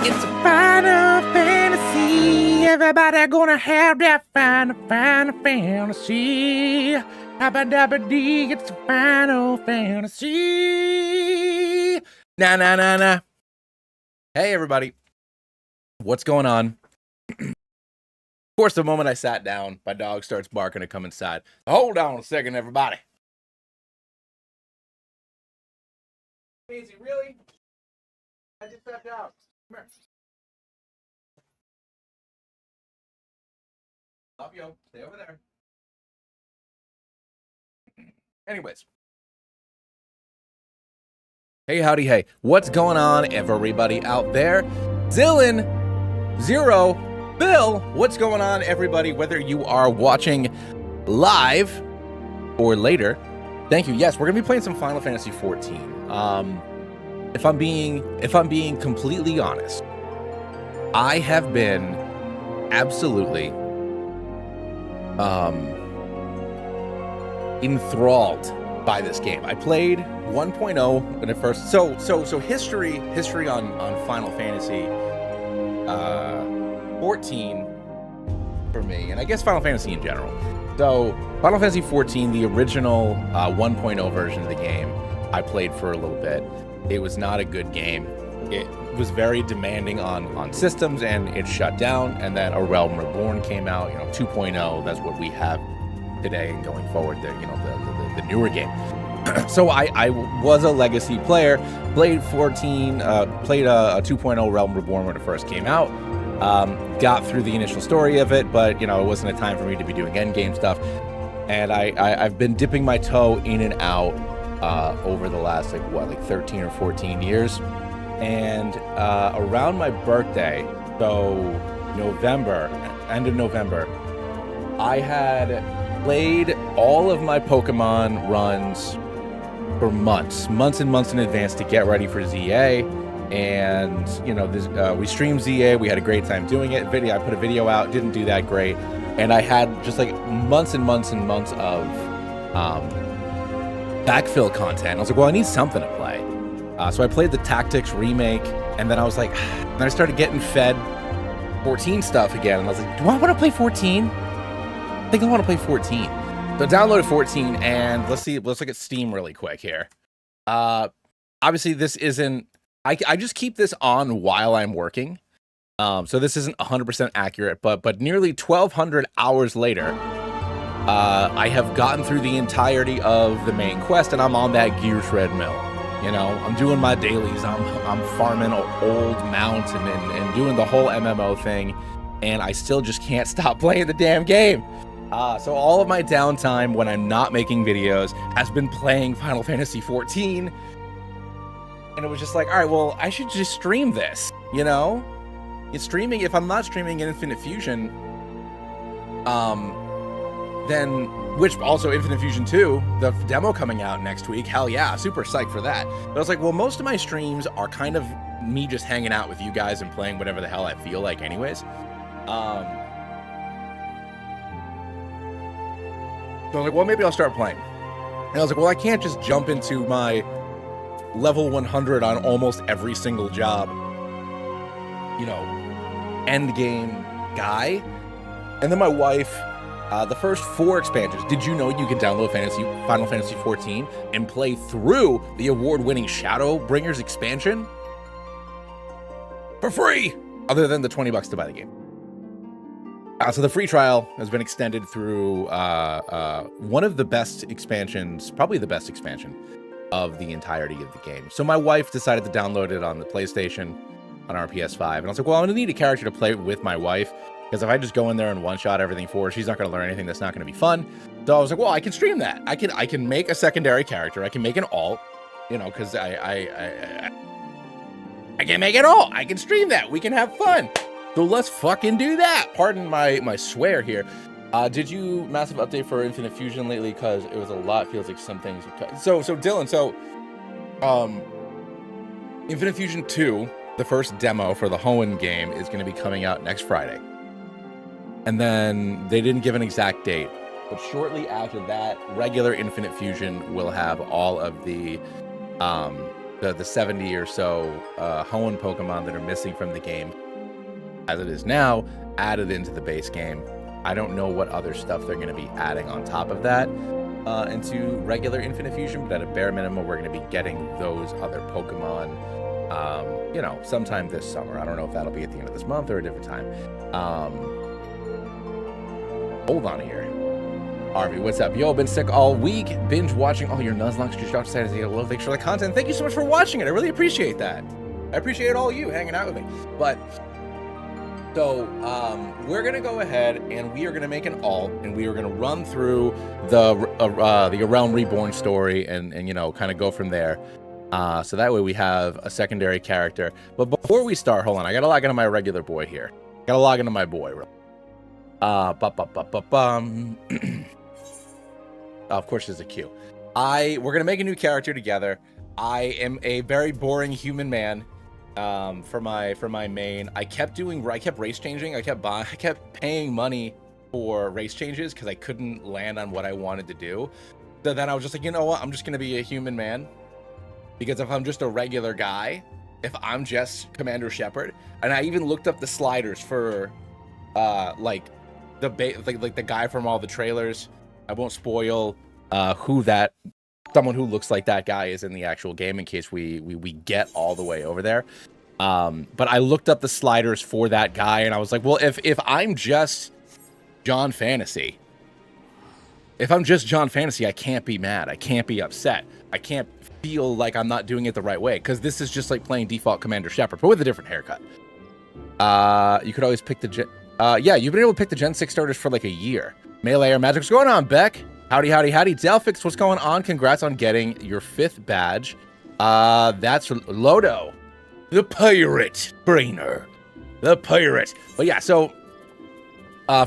It's a Final Fantasy. Everybody gonna have that Final Fantasy. Habba dabba dee, it's a Final Fantasy. Nah, nah, nah, nah. Hey, everybody. What's going on? Of course, the moment I sat down, my dog starts barking to come inside. Hold on a second, everybody. Easy, really? I just sat down. Come here. Up, yo. Stay over there. Anyways. Hey, howdy, hey. What's going on, everybody out there? Dylan, Zero, Bill, what's going on, everybody? Whether you are watching live or later, thank you. Yes, we're gonna be playing some Final Fantasy XIV. If I'm being completely honest, I have been absolutely enthralled by this game. I played 1.0 when it first. So history on Final Fantasy 14 for me, and I guess Final Fantasy in general. So Final Fantasy 14, the original 1.0 version of the game, I played for a little bit. It was not a good game. It was very demanding on systems, and it shut down. And then A Realm Reborn came out. 2.0. That's what we have today and going forward. The newer game. So I was a legacy player. Played 14. Played a 2.0 Realm Reborn when it first came out. Got through the initial story of it, but it wasn't a time for me to be doing endgame stuff. And I've been dipping my toe in and out over the last 13 or 14 years. And around my birthday, so November, end of November, I had played all of my Pokemon runs for months and months in advance to get ready for ZA. And we streamed ZA. We had a great time doing it. I put a video out, didn't do that great, and I had just months and months and months of backfill content. I was like, well, I need something to play. So I played the Tactics remake, and then I was like, then I started getting fed 14 stuff again, and I was like, do I want to play 14? I think I want to play 14. So I downloaded 14, and let's look at Steam really quick here. Obviously, this isn't. I just keep this on while I'm working, so this isn't 100% accurate. But nearly 1,200 hours later, I have gotten through the entirety of the main quest, and I'm on that gear shred mill. I'm doing my dailies. I'm farming old mounts and doing the whole MMO thing, and I still just can't stop playing the damn game. So all of my downtime when I'm not making videos has been playing Final Fantasy XIV, and it was just like, all right, well, I should just stream this. It's streaming. If I'm not streaming in Infinite Fusion, then, which also Infinite Fusion 2, the demo coming out next week, hell yeah, super psyched for that. But I was like, well, most of my streams are kind of me just hanging out with you guys and playing whatever the hell I feel like anyways. So I was like, well, maybe I'll start playing. And I was like, well, I can't just jump into my level 100 on almost every single job, end game guy. And then my wife, the first 4 expansions. Did you know you can download Final Fantasy XIV and play through the award-winning Shadowbringers expansion for free, other than the $20 to buy the game? So the free trial has been extended through one of the best expansions, probably the best expansion of the entirety of the game. So my wife decided to download it on the PlayStation, on our PS5, and I was like, well, I'm gonna need a character to play with my wife, because if I just go in there and one-shot everything for her, she's not going to learn anything that's not going to be fun. So I was like, well, I can stream that. I can make a secondary character. I can make an alt, because I can make an alt. I can stream that. We can have fun. So let's fucking do that. Pardon my swear here. Did you massive update for Infinite Fusion lately? Because it was a lot. Feels like some things. So Dylan. Infinite Fusion 2, the first demo for the Hoenn game, is going to be coming out next Friday. And then they didn't give an exact date, but shortly after that, regular Infinite Fusion will have all of the the 70 or so Hoenn Pokemon that are missing from the game as it is now added into the base game. I don't know what other stuff they're going to be adding on top of that into regular Infinite Fusion, but at a bare minimum, we're going to be getting those other Pokemon, you know, sometime this summer. I don't know if that'll be at the end of this month or a different time. Hold on here. Harvey, what's up? Yo, been sick all week, binge watching all your Nuzlocke. Just dropped Saturday. Thanks for the content. Thank you so much for watching it. I really appreciate that. I appreciate all you hanging out with me. But so we're gonna go ahead and we are gonna make an alt, and we are gonna run through the A Realm Reborn story, and you know, kind of go from there. So that way we have a secondary character. But before we start, hold on, I gotta log into my regular boy here. Gotta log into my boy. Of course, there's a queue. We're gonna make a new character together. I am a very boring human man. For my main, I kept race changing. I kept paying money for race changes because I couldn't land on what I wanted to do. So then I was just like, you know what? I'm just gonna be a human man, because if I'm just a regular guy, if I'm just Commander Shepard, and I even looked up the sliders for, like the guy from all the trailers. I won't spoil someone who looks like that guy is in the actual game in case we get all the way over there. But I looked up the sliders for that guy, and I was like, well, if I'm just John Fantasy, I can't be mad. I can't be upset. I can't feel like I'm not doing it the right way, because this is just like playing default Commander Shepard, but with a different haircut. You could always pick the yeah, you've been able to pick the Gen 6 starters for like a year. Melee or Magic. What's going on, Beck? Howdy, howdy, howdy. Delphix, what's going on? Congrats on getting your 5th badge. That's Lodo, the pirate trainer. The pirate. But yeah, so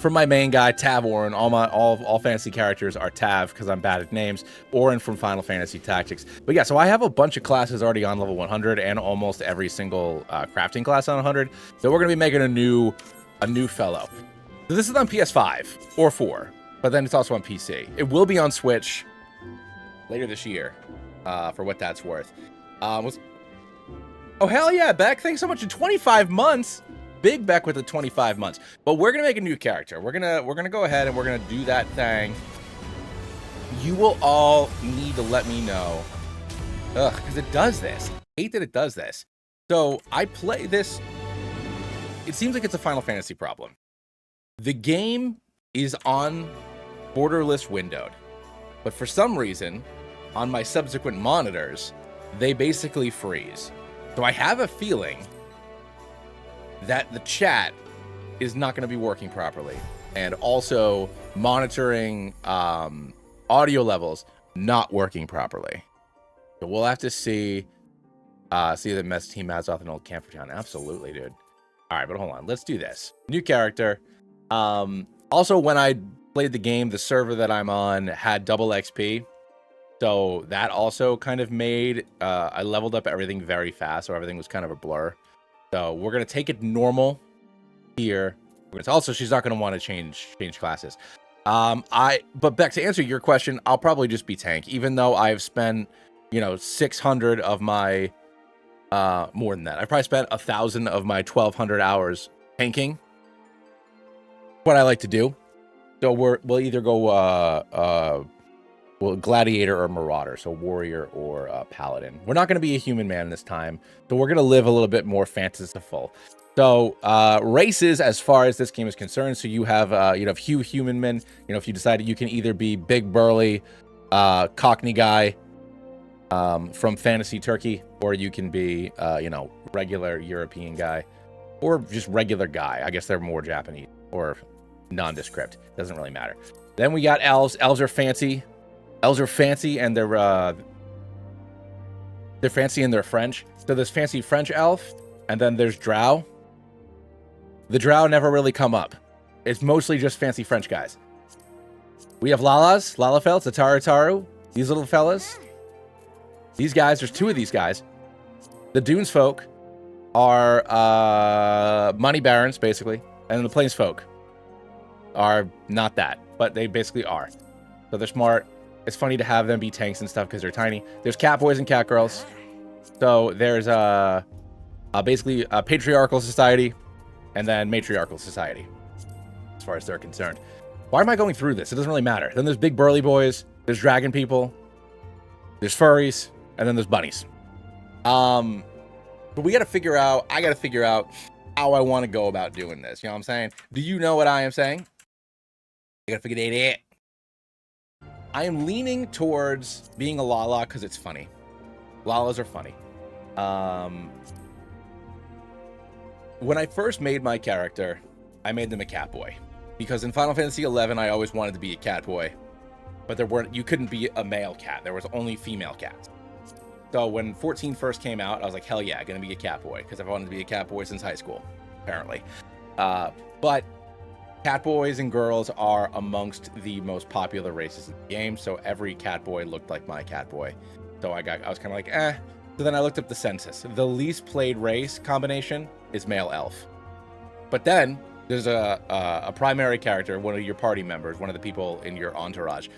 for my main guy, Tav Orin, all fantasy characters are Tav because I'm bad at names. Orin from Final Fantasy Tactics. But yeah, so I have a bunch of classes already on level 100 and almost every single crafting class on 100. So we're gonna be making a new fellow. So this is on PS5 or 4, but then it's also on PC. It will be on Switch later this year, for what that's worth. Oh hell yeah, Beck! Thanks so much. In 25 months, big Beck with the 25 months. But we're gonna make a new character. We're gonna go ahead and we're gonna do that thing. You will all need to let me know, because it does this. I hate that it does this. So I play this. It seems like it's a Final Fantasy problem. The game is on borderless windowed, but for some reason, on my subsequent monitors, they basically freeze. So I have a feeling that the chat is not going to be working properly, and also monitoring audio levels not working properly. So we'll have to see the mess team has off an old camper town. Absolutely, dude. All right, but hold on. Let's do this. New character. Also, when I played the game, the server that I'm on had double XP. So that also kind of made, I leveled up everything very fast, so everything was kind of a blur. So we're going to take it normal here. Also, she's not going to want to change classes. But Beck, to answer your question, I'll probably just be tank, even though I've spent, 600 of my, more than that. I probably spent 1,000 of my 1,200 hours tanking. What I like to do. So we'll either go gladiator or marauder, so warrior or paladin. We're not going to be a human man this time, so we're going to live a little bit more fanciful. So races, as far as this game is concerned, so you have Hugh Human Men. If you decided, you can either be big burly Cockney guy from Fantasy Turkey, or you can be regular European guy, or just regular guy. I guess they're more Japanese or nondescript. Doesn't really matter. Then we got elves. Elves are fancy. Elves are fancy, and they're fancy and they're French. So there's fancy French elf, and then there's drow. The drow never really come up. It's mostly just fancy French guys. We have Lalas, Lalafelts, Ataru, these little fellas. These guys, there's 2 of these guys. The Dunes folk are money barons, basically, and the Plains folk are not that, but they basically are. So they're smart. It's funny to have them be tanks and stuff because they're tiny. There's cat boys and cat girls. So there's basically a patriarchal society and then matriarchal society, as far as they're concerned. Why am I going through this? It doesn't really matter. Then there's big burly boys, there's dragon people, there's furries, and then there's bunnies. But we got to figure out, I got to figure out how I want to go about doing this. You know what I'm saying? Do you know what I am saying? I got to figure it out. I am leaning towards being a Lala because it's funny. Lalas are funny. When I first made my character, I made them a cat boy. Because in Final Fantasy XI, I always wanted to be a cat boy. But you couldn't be a male cat. There was only female cats. So when 14 first came out, I was like, hell yeah, gonna be a cat boy. Because I've wanted to be a cat boy since high school, apparently. But cat boys and girls are amongst the most popular races in the game. So every cat boy looked like my cat boy. So I was kind of like, eh. So then I looked up the census. The least played race combination is male elf. But then there's a primary character, one of your party members, one of the people in your entourage.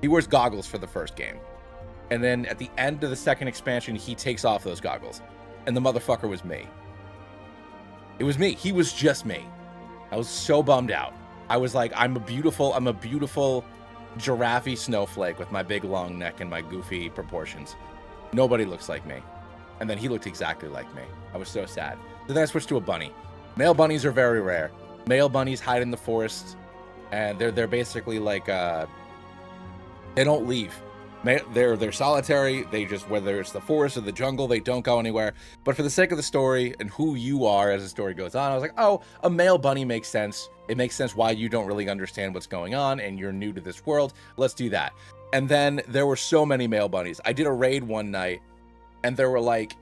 He wears goggles for the first game. And then at the end of the second expansion, he takes off those goggles. And the motherfucker was me. It was me. He was just me. I was so bummed out. I was like, I'm a beautiful giraffe snowflake with my big long neck and my goofy proportions. Nobody looks like me. And then he looked exactly like me. I was so sad. So then I switched to a bunny. Male bunnies are very rare. Male bunnies hide in the forest, and they're basically like they don't leave. They're solitary. They just, whether it's the forest or the jungle, they don't go anywhere. But for the sake of the story and who you are as the story goes on, I was like, oh, a male bunny makes sense. It makes sense why you don't really understand what's going on and you're new to this world. Let's do that. And then there were so many male bunnies. I did a raid one night, and there were like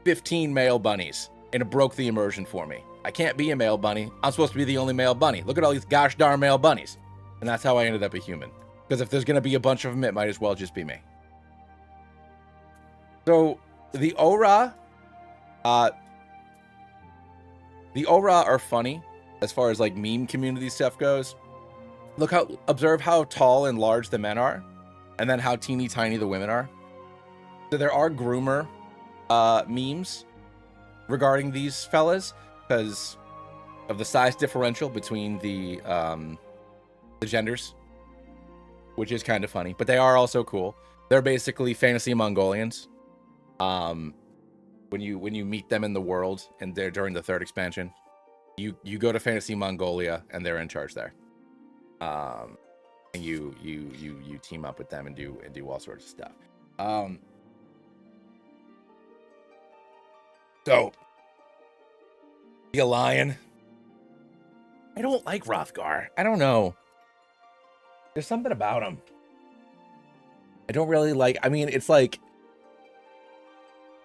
15 male bunnies, and it broke the immersion for me. I can't be a male bunny. I'm supposed to be the only male bunny. Look at all these gosh darn male bunnies. And that's how I ended up a human. Because if there's going to be a bunch of them, it might as well just be me. So the Aura are funny as far as like meme community stuff goes. Observe how tall and large the men are, and then how teeny tiny the women are. So there are groomer memes regarding these fellas because of the size differential between the genders, which is kind of funny, but they are also cool. They're basically fantasy Mongolians. When you meet them in the world and they're during the third expansion, you go to fantasy Mongolia and they're in charge there. And you team up with them and do all sorts of stuff. So be a lion. I don't like Hrothgar. I don't know. There's something about him I don't really like. I mean, it's like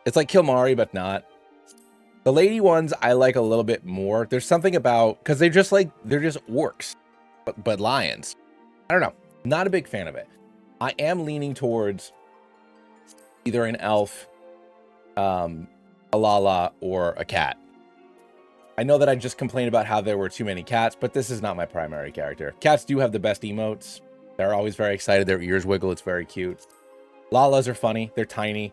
Kilmari, but not. The lady ones I like a little bit more. There's something about, because they're just orcs, but lions. I don't know. Not a big fan of it. I am leaning towards either an elf, a Lala, or a cat. I know that I just complained about how there were too many cats, but this is not my primary character. Cats do have the best emotes. They're always very excited. Their ears wiggle. It's very cute. Lalas are funny. They're tiny.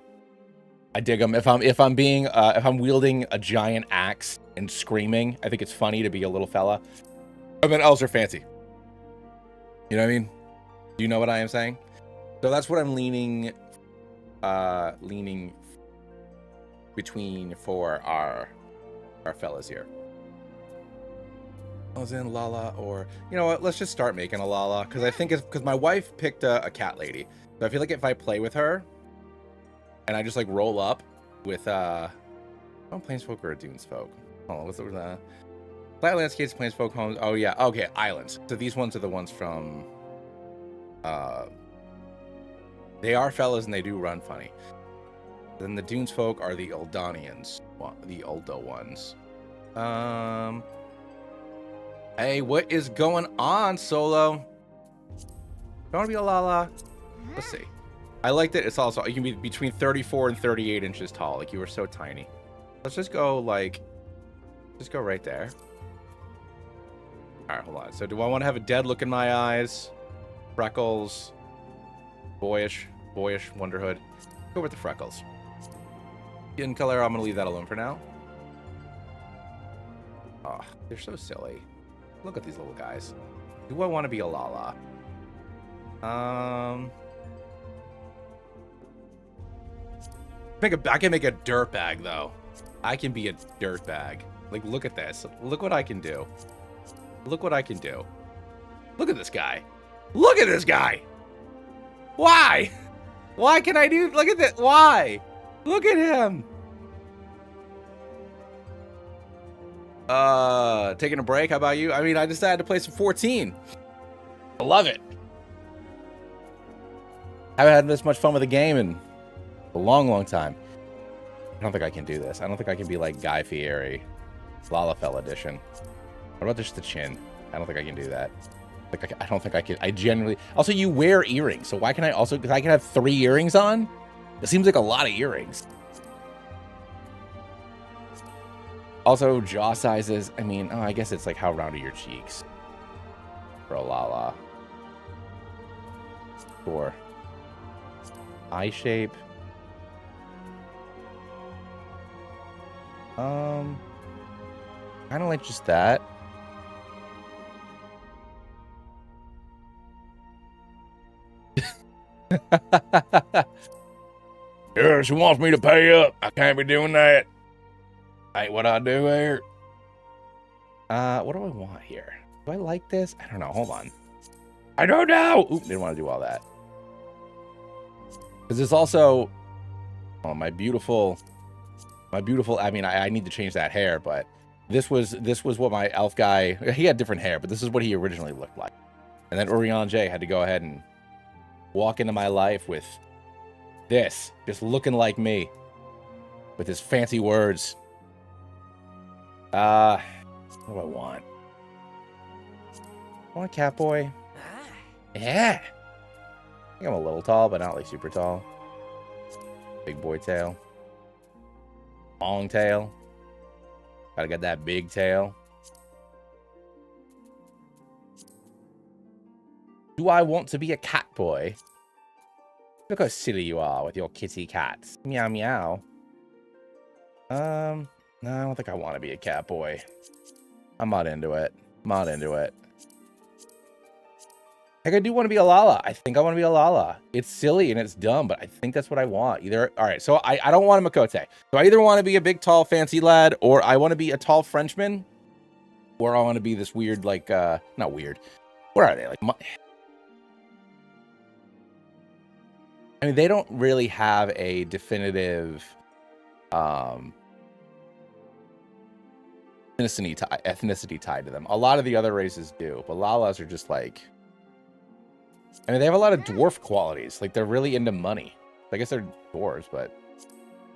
I dig them. If I'm wielding a giant axe and screaming, I think it's funny to be a little fella. And then elves are fancy. You know what I mean? Do you know what I am saying? So that's what I'm leaning between for our fellas here. I was in Lala, or you know what? Let's just start making a Lala, because I think it's because my wife picked a cat lady, so I feel like if I play with her, and I just like roll up with Planesfolk or a Dunes folk. Oh, what's the Flat Landscapes, Planesfolk homes? Oh yeah, okay, islands. So these ones are the ones from. They are fellas and they do run funny. Then the Dunes folk are the Eldonians, the Uldo ones. Hey, what is going on, Solo? Don't want to be a Lala. Let's see. I like that it's also, you can be between 34 and 38 inches tall. Like, you were so tiny. Let's just go, like, just go right there. All right, hold on. So do I want to have a dead look in my eyes? Freckles. Boyish Wonderhood. Go with the freckles. In color, I'm gonna leave that alone for now. Oh, they're so silly. Look at these little guys. Do I want to be a Lala? I can make a dirt bag though. I can be a dirt bag. Like, look at this. Look what I can do. Look what I can do. Look at this guy. Look at this guy. Why? Why can I do? Look at that. Why? Look at him. Taking a break. How about you? I mean, I decided to play some 14. I love it. I haven't had this much fun with a game in a long, long time. I don't think I can do this. I don't think I can be like Guy Fieri, Lalafell edition. What about just the chin? I don't think I can do that. Like, I don't think I can. I generally. Also, you wear earrings, so why can I also? Because I can have 3 earrings on. It seems like a lot of earrings. Also, jaw sizes. I mean, I guess it's like how round are your cheeks for a Lala. Sure. Eye shape. Kind of like just that. Yeah, she wants me to pay up. I can't be doing that. Ain't what I do here. What do I want here? Do I like this? I don't know. Hold on. I don't know. Oop, didn't want to do all that. Because there's also, oh, my beautiful. I mean, I need to change that hair, but this was what my elf guy. He had different hair, but this is what he originally looked like. And then Eorzia had to go ahead and walk into my life with this, just looking like me, with his fancy words. What do I want? I want a cat boy. Yeah. I think I'm a little tall, but not like super tall. Big boy tail. Long tail. Gotta get that big tail. Do I want to be a cat boy? Look how silly you are with your kitty cats. Meow meow. No, I don't think I want to be a cat boy. I'm not into it. I'm not into it. I think I do want to be a Lala. I think I want to be a Lala. It's silly and it's dumb, but I think that's what I want. Either, all right, so I don't want a Makote. So I either want to be a big, tall, fancy lad, or I want to be a tall Frenchman, or I want to be this weird, like, not weird. What are they? Like, I mean, they don't really have a definitive ethnicity tied to them. A lot of the other races do, but Lalas are just like, I mean, they have a lot of dwarf qualities. Like, they're really into money. I guess they're dwarves, but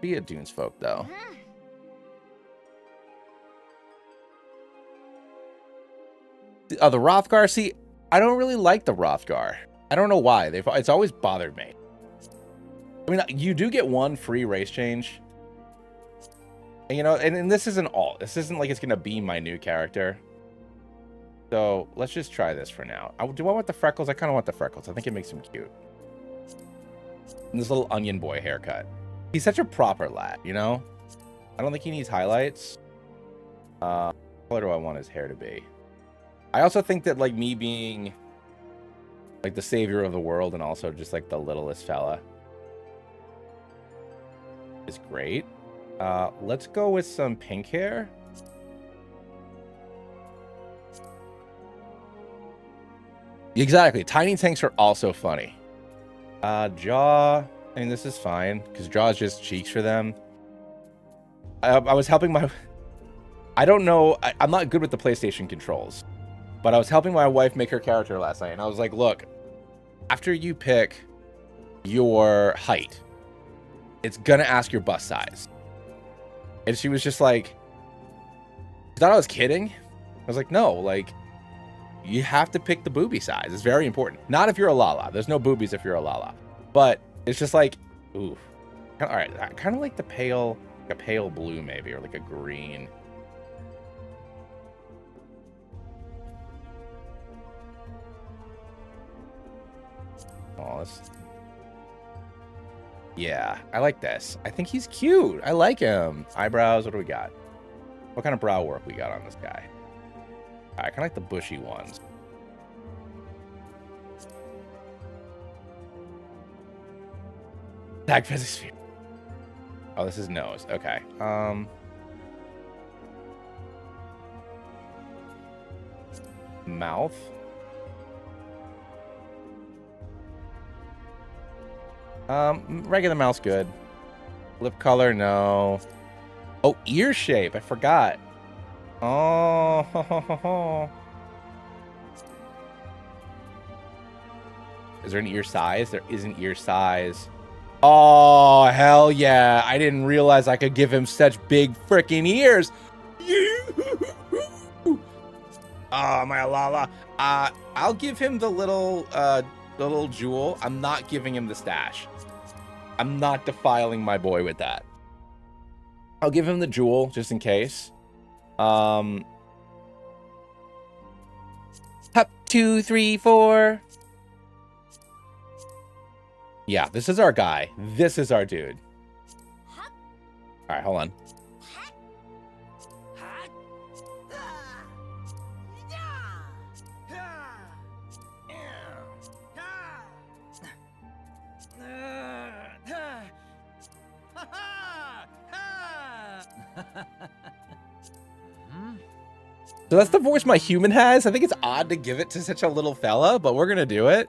be a Dunes folk, though. The Rothgar, see, I don't really like the Rothgar. I don't know why. It's always bothered me. I mean, you do get one free race change. And, you know, and this isn't all. This isn't like it's going to be my new character. So let's just try this for now. Do I want the freckles? I kind of want the freckles. I think it makes him cute. And this little onion boy haircut. He's such a proper lad, you know? I don't think he needs highlights. What color do I want his hair to be? I also think that, like, me being, like, the savior of the world and also just, like, the littlest fella is great. Let's go with some pink hair. Exactly. Tiny tanks are also funny. Jaw. I mean, this is fine because jaw is just cheeks for them. I was helping my... I don't know. I'm not good with the PlayStation controls, but I was helping my wife make her character last night, and I was like, look, after you pick your height, it's going to ask your bust size. And she was just like, she thought I was kidding. I was like, no, like, you have to pick the boobie size. It's very important. Not if you're a Lala. There's no boobies if you're a Lala. But it's just like, ooh. All right, I kind of like the pale, like a pale blue maybe, or like a green. Oh, Yeah, I like this. I think he's cute. I like him. Eyebrows, what do we got? What kind of brow work we got on this guy? I kind of like the bushy ones. Tag Physisphere. Oh, this is nose. Okay. Mouth. Regular mouth's good. Lip color, no. Oh, ear shape. I forgot. Oh. Is there an ear size? There is an ear size. Oh, hell yeah. I didn't realize I could give him such big freaking ears. Oh, my Lala. I'll give him the little jewel. I'm not giving him the stash. I'm not defiling my boy with that. I'll give him the jewel just in case. Up, 2, 3, 4. Yeah, this is our guy. This is our dude. All right, hold on. So that's the voice my human has. I think it's odd to give it to such a little fella, but we're gonna do it.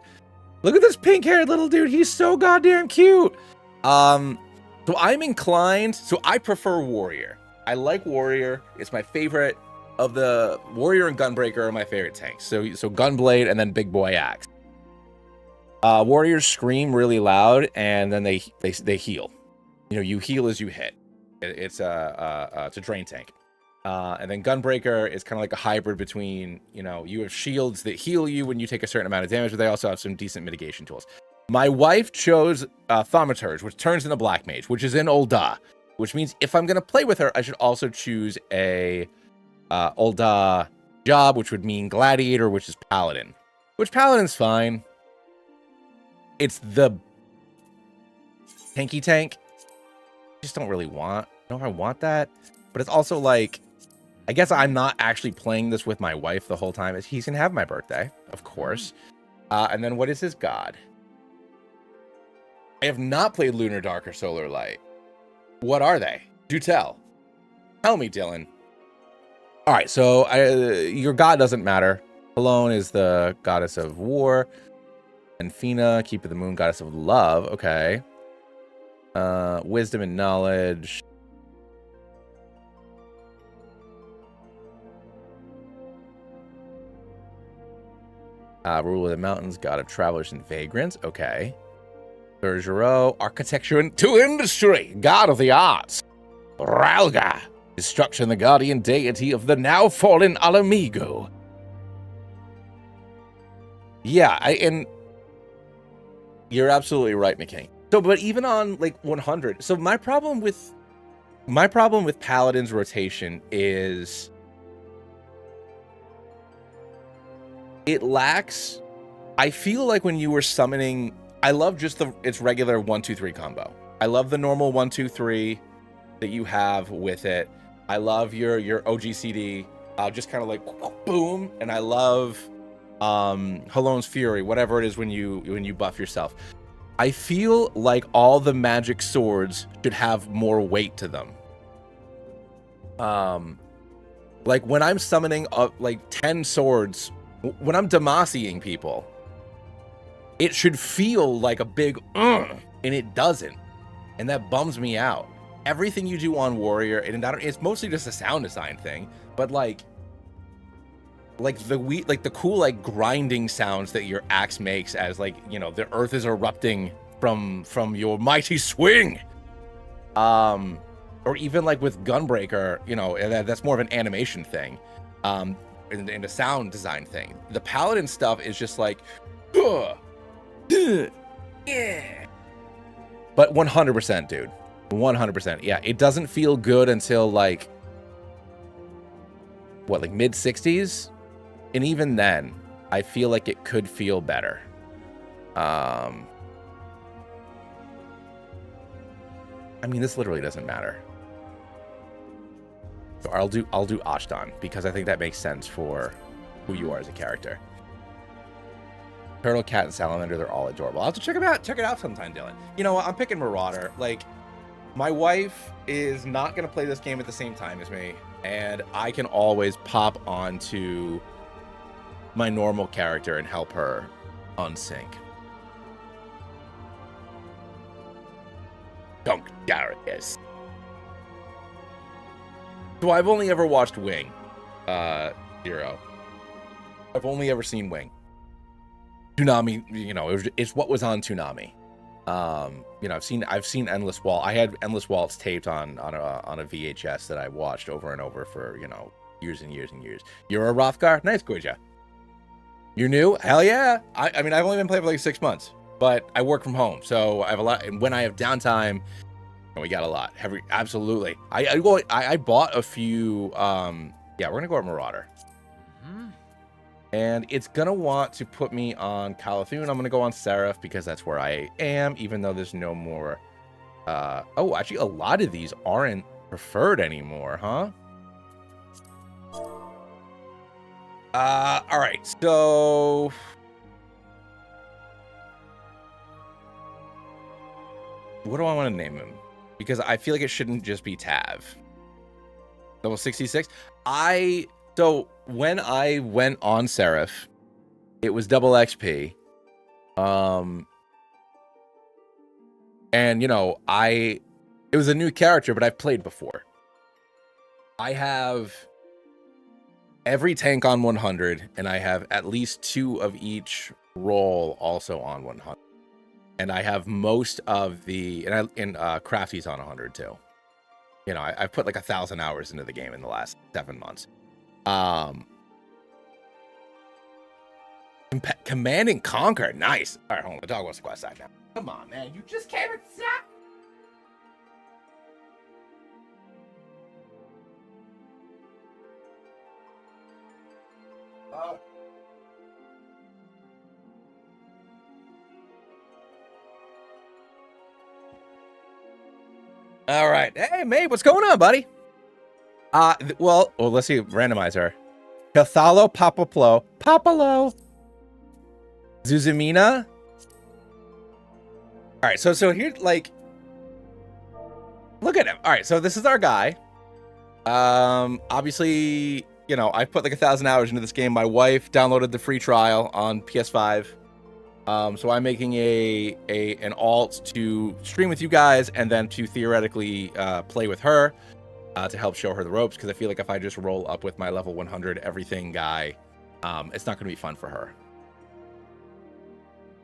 Look at this pink-haired little dude. He's so goddamn cute. So I'm inclined. So I prefer Warrior. I like Warrior. It's my favorite of the Warrior and Gunbreaker are my favorite tanks. So Gunblade and then Big Boy Axe. Warriors scream really loud and then they heal. You know, you heal as you hit. It's a drain tank. And then Gunbreaker is kind of like a hybrid between, you know, you have shields that heal you when you take a certain amount of damage, but they also have some decent mitigation tools. My wife chose Thaumaturge, which turns into Black Mage, which is in Ul'dah, which means if I'm going to play with her, I should also choose a Ul'dah job, which would mean Gladiator, which is Paladin, which Paladin's fine. It's the tanky tank. I just don't really want, I don't know if I want that, but it's also like, I guess I'm not actually playing this with my wife the whole time. He's going to have my birthday, of course. And then what is his god? I have not played Lunar Dark or Solar Light. What are they? Do tell. Tell me, Dylan. All right, so your god doesn't matter. Alone is the goddess of war. And Fina, Keeper of the Moon, goddess of love. Okay. Wisdom and knowledge. Rule of the Mountains, God of Travelers and Vagrants. Okay. Bergerot, Architecture to Industry, God of the Arts. Ralga, Destruction, the Guardian Deity of the now fallen Alamigo. Yeah, and you're absolutely right, McKing. So, but even on like 100, so my problem with Paladin's rotation is it lacks. I feel like when you were summoning, I love just its regular 1, 2, 3 combo. I love the normal 1, 2, 3 that you have with it. I love your OGCD, just kind of like boom, and I love Halone's Fury, whatever it is when you buff yourself. I feel like all the magic swords should have more weight to them. Like when I'm summoning like 10 swords, when I'm Demaciing people, it should feel like a big and it doesn't, and that bums me out. Everything you do on Warrior, and it's mostly just a sound design thing, but like the cool like grinding sounds that your axe makes as like, you know, the earth is erupting from your mighty swing, or even like with Gunbreaker, you know, that's more of an animation thing, and a sound design thing. The Paladin stuff is just like yeah, but 100%, dude, 100%. Yeah, it doesn't feel good until like what, like mid 60s. And even then, I feel like it could feel better. I mean, this literally doesn't matter. So I'll do Ashtan because I think that makes sense for who you are as a character. Turtle, cat, and salamander, they're all adorable. I'll have to check them out. Check it out sometime, Dylan. You know what? I'm picking Marauder. Like, my wife is not going to play this game at the same time as me, and I can always pop onto my normal character and help her unsync. Dunk Darius. So I've only ever watched Wing, Zero. I've only ever seen Wing. Toonami, you know, it's what was on Toonami. You know, I've seen Endless Walt. I had Endless Waltz taped on a VHS that I watched over and over for, you know, years and years and years. You're a Rothgar? Nice, Goja. You're new? Hell yeah. I mean, I've only been playing for like 6 months, but I work from home, so I have a lot. And when I have downtime, we got a lot. Absolutely. I bought a few. Yeah, we're gonna go with Marauder. And it's gonna want to put me on Calathun. I'm gonna go on Seraph because that's where I am, even though there's no more. Oh, actually, a lot of these aren't preferred anymore, huh? All right, so what do I want to name him? Because I feel like it shouldn't just be Tav. Level 66. So when I went on Seraph, it was double XP. And you know, it was a new character, but I've played before. I have every tank on 100, and I have at least 2 of each role also on 100. And I have most of the, and Crafty's on 100 too. You know, I've put like 1,000 hours into the game in the last 7 months. Command and Conquer, nice. All right, hold on, the dog wants to go outside now. Come on, man, you just came inside. All right. Hey, mate, what's going on, buddy? Well, let's see. Randomizer. Cathalo Papalo. Zuzumina. All right, so here, like, look at him. All right, so this is our guy. Obviously, you know, I put like 1,000 hours into this game. My wife downloaded the free trial on PS5. So I'm making an alt to stream with you guys and then to theoretically play with her to help show her the ropes, because I feel like if I just roll up with my level 100 everything guy, it's not going to be fun for her.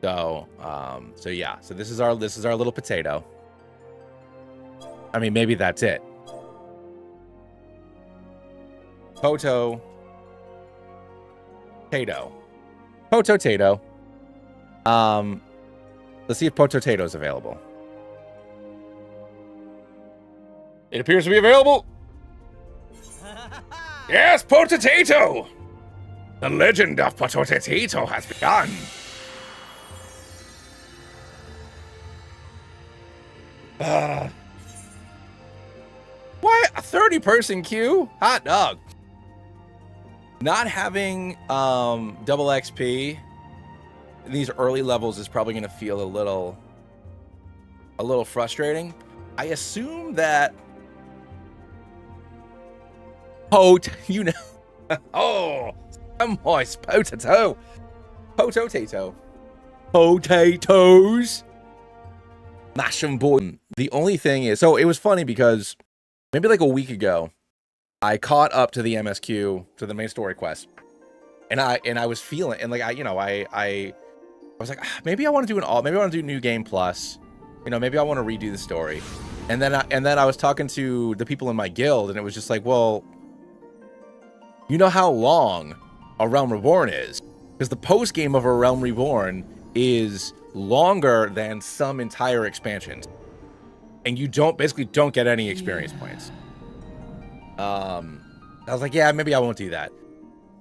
So yeah. So this is our little potato. I mean, maybe that's it. Potato. Let's see if Potato is available. It appears to be available. Yes, Potato! The legend of Potato has begun. What? A 30-person queue? Hot dog. Not having double XP in these early levels is probably going to feel a little frustrating. I assume that you know. Oh, some moist potato. Potatoes. Mash 'em, boy. The only thing is, so it was funny because maybe like a week ago, I caught up to the MSQ, to the main story quest, and I was feeling, and like I was like, maybe I want to do maybe I want to do New Game Plus, you know, maybe I want to redo the story, and then I was talking to the people in my guild, and it was just like, well, you know how long A Realm Reborn is, because the post game of A Realm Reborn is longer than some entire expansions, and you basically don't get any experience points. I was like, yeah, maybe I won't do that.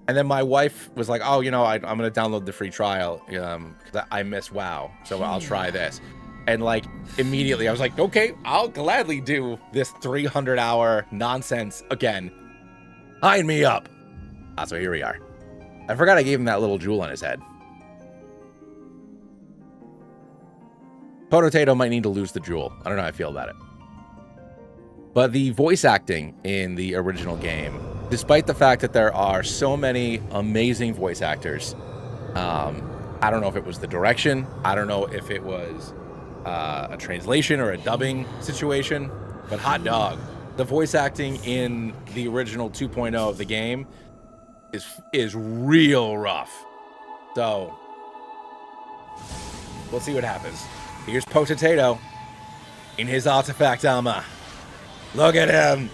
And then my wife was like, oh, you know, I'm going to download the free trial because I miss WoW, so I'll try this. And like immediately I was like, okay, I'll gladly do this 300-hour nonsense again. Sign me up. So here we are. I forgot I gave him that little jewel on his head. Potato might need to lose the jewel. I don't know how I feel about it. But the voice acting in the original game, despite the fact that there are so many amazing voice actors, I don't know if it was the direction. I don't know if it was a translation or a dubbing situation. But hot dog, the voice acting in the original 2.0 of the game is real rough. So we'll see what happens. Here's Potato in his artifact armor. Look at him.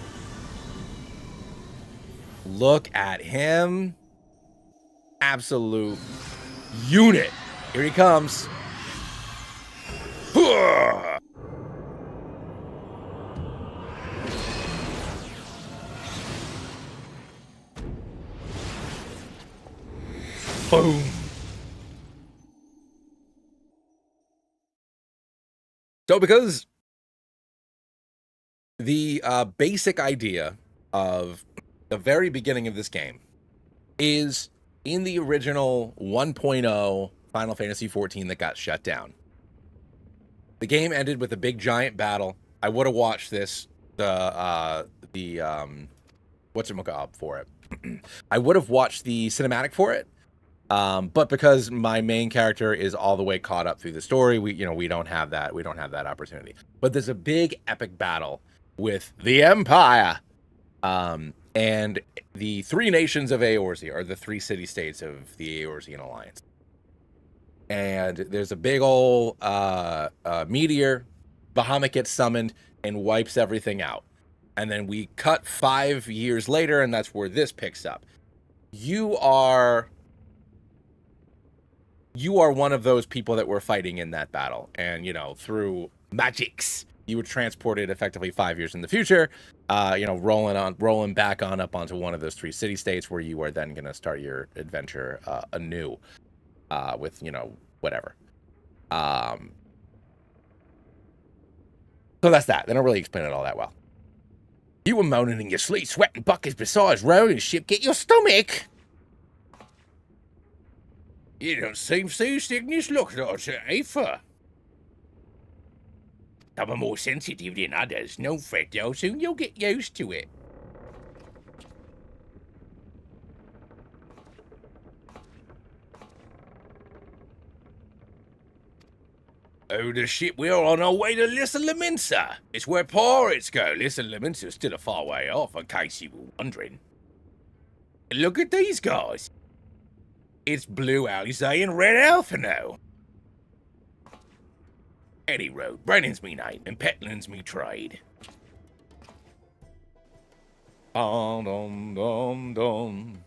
Look at him. Absolute unit. Here he comes. Boom. So because the basic idea of the very beginning of this game is in the original 1.0 Final Fantasy XIV that got shut down. The game ended with a big giant battle. I would have watched this, whatchamacallit for it. I would have watched the cinematic for it. But because my main character is all the way caught up through the story, we don't have that. We don't have that opportunity. But there's a big epic battle with the Empire, and the three nations of Eorzia, or the three city-states of the Eorzian Alliance. And there's a big old meteor. Bahamut gets summoned and wipes everything out. And then we cut 5 years later, and that's where this picks up. You are one of those people that were fighting in that battle. And, through magics, you were transported effectively 5 years in the future, rolling back on up onto one of those three city-states where you are then going to start your adventure anew with, whatever. So that's that. They don't really explain it all that well. You were moaning in your sleep, sweating buckets besides rolling ship. Get your stomach. You don't seem seasick in this look, Aether. Some are more sensitive than others. No fret, though. Soon you'll get used to it. Oh, the ship, we're on our way to Lissa Laminsa. It's where pirates go. Lissa Laminsa's still a far way off, in case you were wondering. Look at these guys. It's Blue Alizé and Red Alphino. Eddie Road, Brennan's me name, and Petlin's me trade. Dum dum dum dum.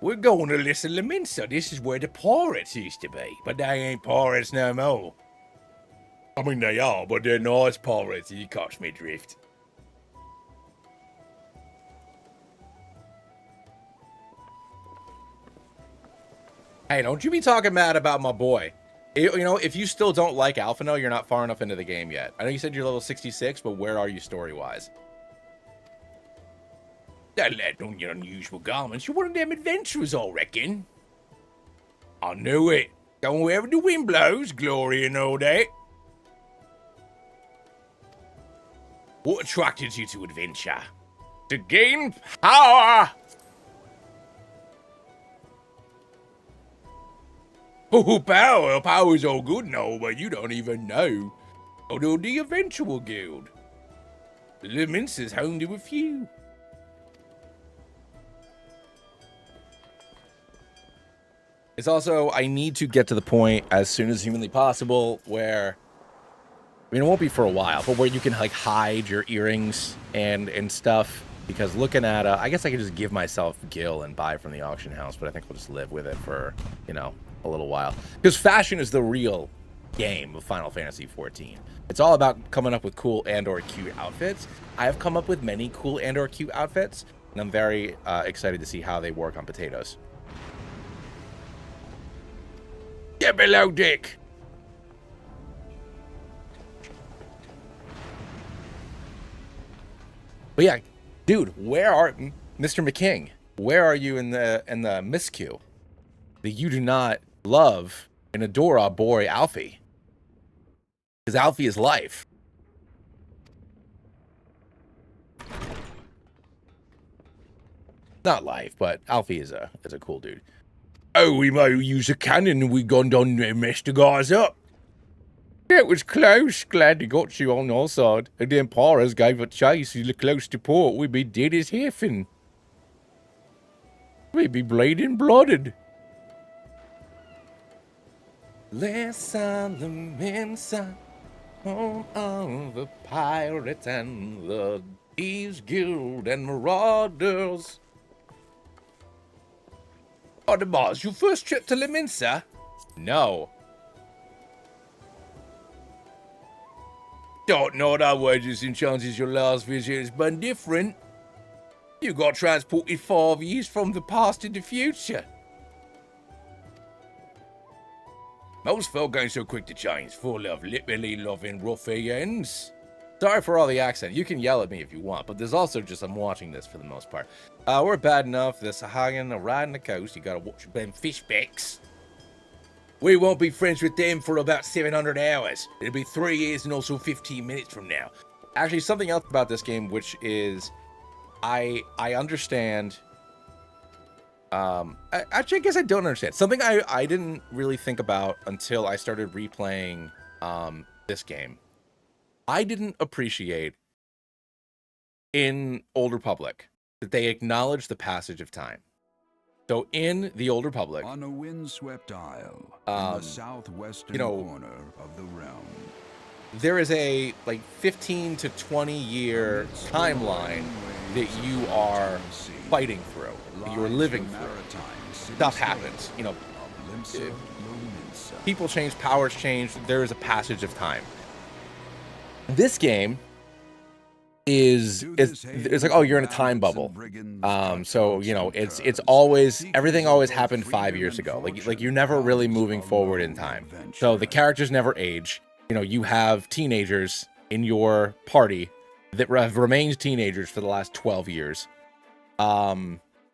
We're going to Lissa Laminsa. This is where the pirates used to be, but they ain't pirates no more. I mean, they are, but they're nice pirates, you catch me drift. Hey, don't you be talking mad about my boy. If you still don't like Alphino, you're not far enough into the game yet. I know you said you're level 66, but where are you story-wise? That lad on your unusual garments. You're one of them adventurers, I reckon. I knew it. Going wherever the wind blows, glory and all that. What attracted you to adventure? To gain power! Oh, power! Power's all good and all, but you don't even know. Although the Eventual Guild. The Mince's home to a few. It's also, I need to get to the point as soon as humanly possible where, it won't be for a while, but where you can like hide your earrings and stuff. Because looking at, I guess I could just give myself Gil and buy from the auction house, but I think I'll just live with it for, a little while. Because fashion is the real game of Final Fantasy XIV. It's all about coming up with cool and/or cute outfits. I have come up with many cool and/or cute outfits, and I'm very excited to see how they work on potatoes. Yeah, below deck. But yeah, dude, where are Mr. McKing? Where are you in the miscue that you do not love and adore our boy Alfie? Because Alfie is life. Not life, but Alfie is a cool dude. Oh, we might use a cannon and we gone down and messed the guys up. It was close. Glad they got you on our side. And then Paras gave a chase. He's close to port. We'd be dead as heaven. We'd be bleeding blooded. Less on the men's home of the pirates and the thieves guild and marauders. Oh, the boss, your first trip to Leminsa? No. Don't know that wages and chances your last visit has been different. You got transported 5 years from the past to the future. Most folk ain't so quick to change, full of literally loving ruffians. Sorry for all the accent. You can yell at me if you want, but there's also just I'm watching this for the most part. We're bad enough. The Sahagin are riding the coast. You gotta watch them fishbacks. We won't be friends with them for about 700 hours. It'll be 3 years and also 15 minutes from now. Actually, something else about this game, which is, I understand. Actually, I guess I don't understand. Something I didn't really think about until I started replaying this game. I didn't appreciate in Old Republic that they acknowledge the passage of time. So in the Old Republic, on a windswept isle in the southwestern corner of the realm, there is a like 15 to 20 year timeline that you are fighting through, that you are living through. Stuff happens, you know, people change, powers change, there is a passage of time. This game is it's like, oh, you're in a time bubble. So, you know, it's always, everything always happened 5 years ago. Like you're never really moving forward in time. So the characters never age. You know, you have teenagers in your party that have remained teenagers for the last 12 years.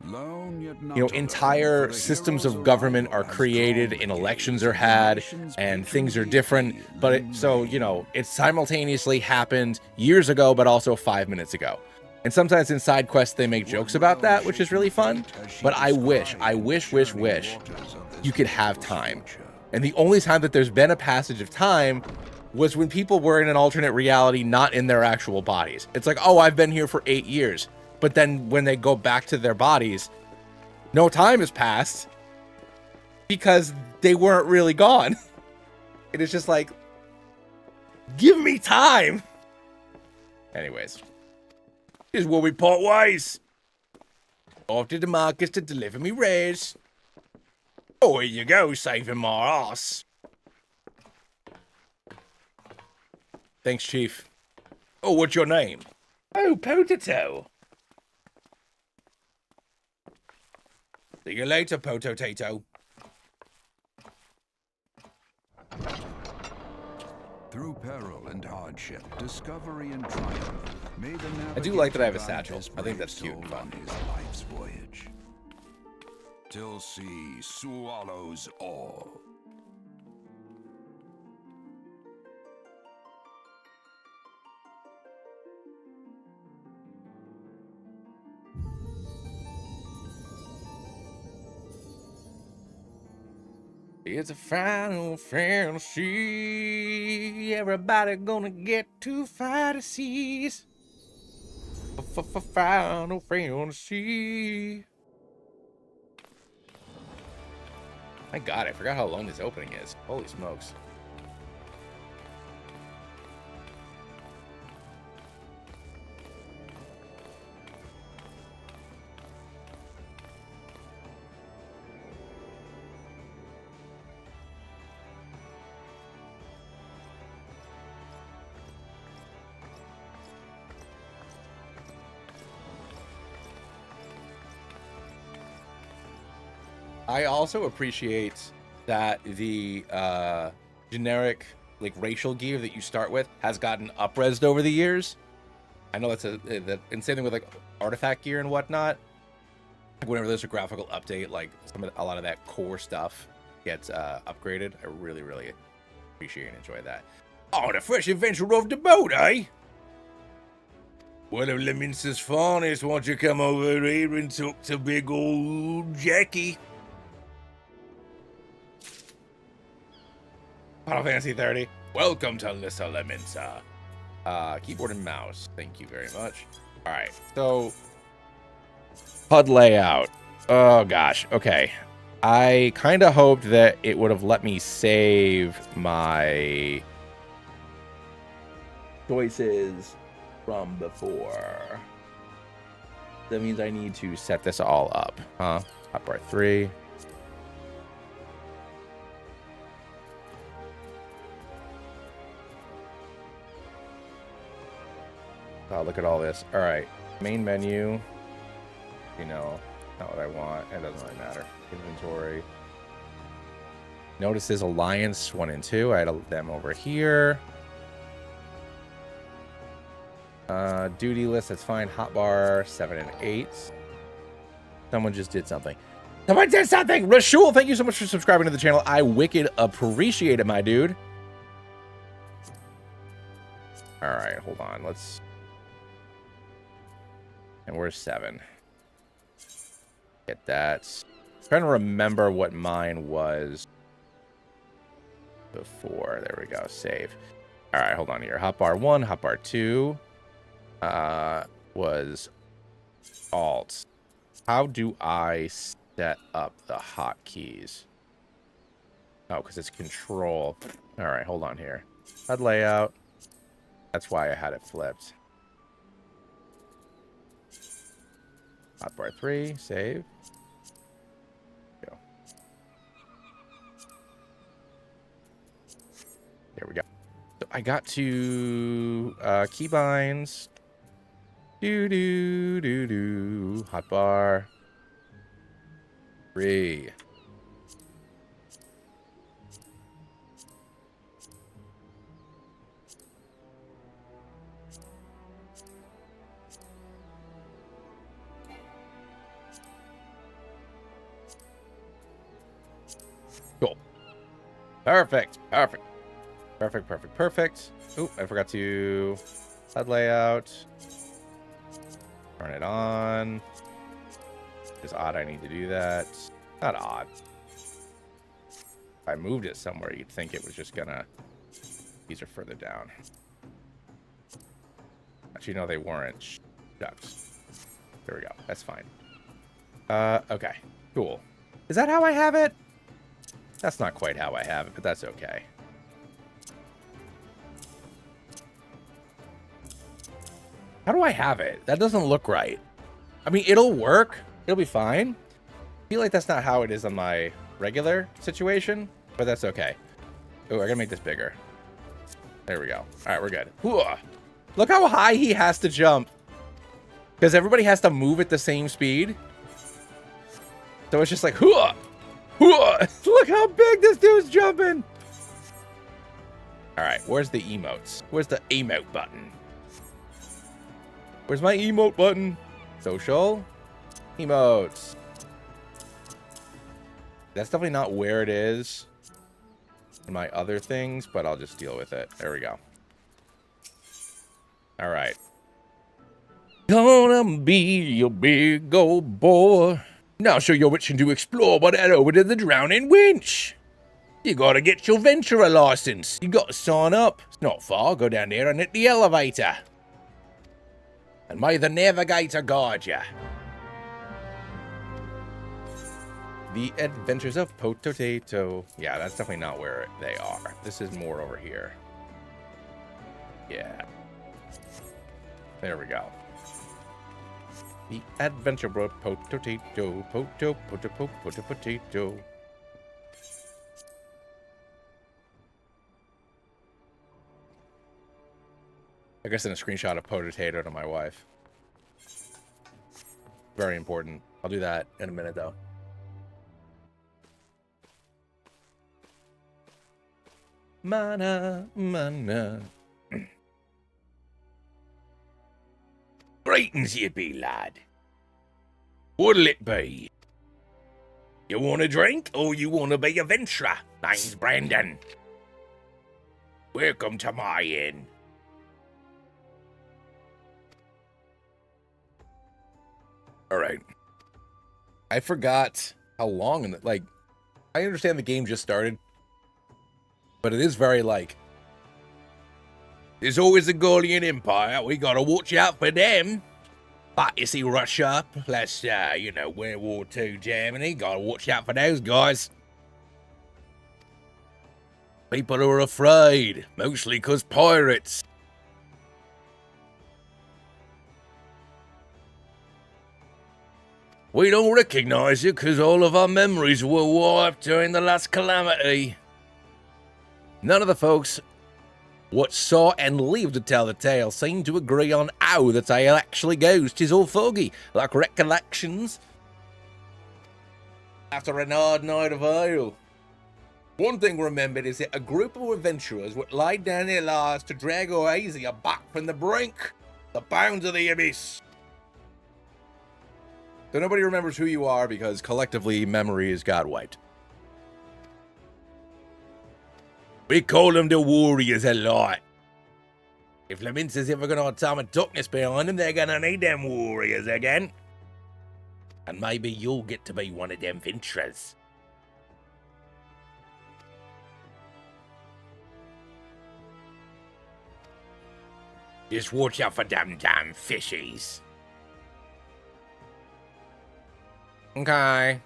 You know, entire systems of government are created and elections are had and things are different. But so, you know, it simultaneously happened years ago, but also 5 minutes ago. And sometimes in side quests, they make jokes about that, which is really fun. But I wish you could have time. And the only time that there's been a passage of time was when people were in an alternate reality, not in their actual bodies. It's like, oh, I've been here for 8 years. But then when they go back to their bodies, no time has passed because they weren't really gone. It is just like, give me time. Anyways, this is where we part ways. Off to the markets to deliver me rares. Oh, here you go, saving my ass. Thanks, Chief. Oh, what's your name? Oh, Potato. See you later, Potato. Through peril and hardship, discovery and triumph, may the I do like that I have a satchel. I think that's cute and fun. On his life's voyage, till sea swallows all. It's a Final Fantasy. Everybody gonna get to fantasies. Final Fantasy. My God, I forgot how long this opening is. Holy smokes. I also appreciate that the generic like racial gear that you start with has gotten up-resed over the years. I know that's and same thing with like artifact gear and whatnot. Like whenever there's a graphical update, like a lot of that core stuff gets upgraded. I really, really appreciate and enjoy that. Oh, the fresh adventure of the boat, eh? One of Leminster's finest. Won't you come over here and talk to big old Jackie? Final Fantasy 30. Welcome to Lissa Leminster. Keyboard and mouse. Thank you very much. All right, so HUD layout. Oh gosh. Okay. I kind of hoped that it would have let me save my choices from before. That means I need to set this all up, huh? Hotbar 3. Oh, look at all this. All right, main menu. You know, not what I want. It doesn't really matter. Inventory. Notices Alliance 1 and 2. I had them over here. Duty list, that's fine. Hotbar 7 and 8. Someone just did something. Someone did something! Rashul, thank you so much for subscribing to the channel. I wicked appreciate it, my dude. Alright, hold on. Let's... And where's 7? Get that. I'm trying to remember what mine was before. There we go. Save. Alright, hold on here. Hotbar 1, Hotbar 2. Was Alt. How do I set up the hotkeys? Oh, because it's Control. All right, hold on here. HUD layout. That's why I had it flipped. Hotbar 3, save. Go. There we go. So I got to keybinds. Hotbar 3. Cool. Perfect. Perfect. Perfect. Perfect. Perfect. Oh, I forgot to HUD layout. Turn it on. It's odd I need to do that. Not odd. If I moved it somewhere, you'd think it was just gonna... These are further down. Actually, no, they weren't. Shucks. There we go. That's fine. Okay. Cool. Is that how I have it? That's not quite how I have it, but that's okay. How do I have it? That doesn't look right. I mean, it'll work. It'll be fine. I feel like that's not how it is on my regular situation, but that's okay. Oh, I gotta make this bigger. There we go. All right, we're good. Ooh. Look how high he has to jump. Because everybody has to move at the same speed. So it's just like, hoo-ah! Hoo-ah! Look how big this dude's jumping. All right, where's the emotes? Where's the emote button? Where's my emote button? Social. Emotes. That's definitely not where it is in my other things, but I'll just deal with it. There we go. All right. Gonna be a big old boy. Now show you witching to explore, but head over to the Drowning Winch. You gotta get your venturer license. You gotta sign up. It's not far. Go down there and hit the elevator. And may the navigator guide you. The Adventures of Potato. Yeah, that's definitely not where they are. This is more over here. Yeah. There we go. The Adventure of Potato. Potato. I guess in a screenshot of potato to my wife. Very important. I'll do that in a minute, though. Mana, mana. Greetings, ye be, lad. What'll it be? You want a drink, or you want to be a venturer? Name's Brandon. Welcome to my inn. All right. I forgot how long, like, I understand the game just started, but it is very, like, There's always a Gaulian Empire. We gotta watch out for them. But you see Russia, plus, World War II Germany. Gotta watch out for those guys. People are afraid, mostly 'cause pirates. We don't recognize you 'cause all of our memories were wiped during the last calamity. none of the folks what saw and lived to tell the tale seem to agree on how the tale actually goes. 'Tis all foggy, like recollections after an hard night of ale. One thing remembered is that a group of adventurers would laid down their lives to drag Eorzia back from the brink, the bounds of the abyss. So nobody remembers who you are because collectively memory is got wiped. We call them the Warriors a lot. If Lamince's ever gonna have time of darkness behind them, they're gonna need them Warriors again. And maybe you'll get to be one of them venturers. Just watch out for them damn fishies. Okay.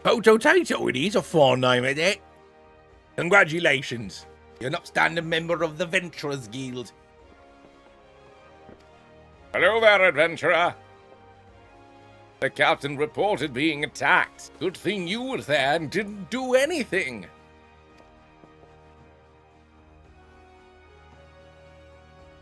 Potato, it is a fine name, isn't it? Congratulations. You're an upstanding member of the Venturers Guild. Hello there, adventurer. The captain reported being attacked. Good thing you were there and didn't do anything.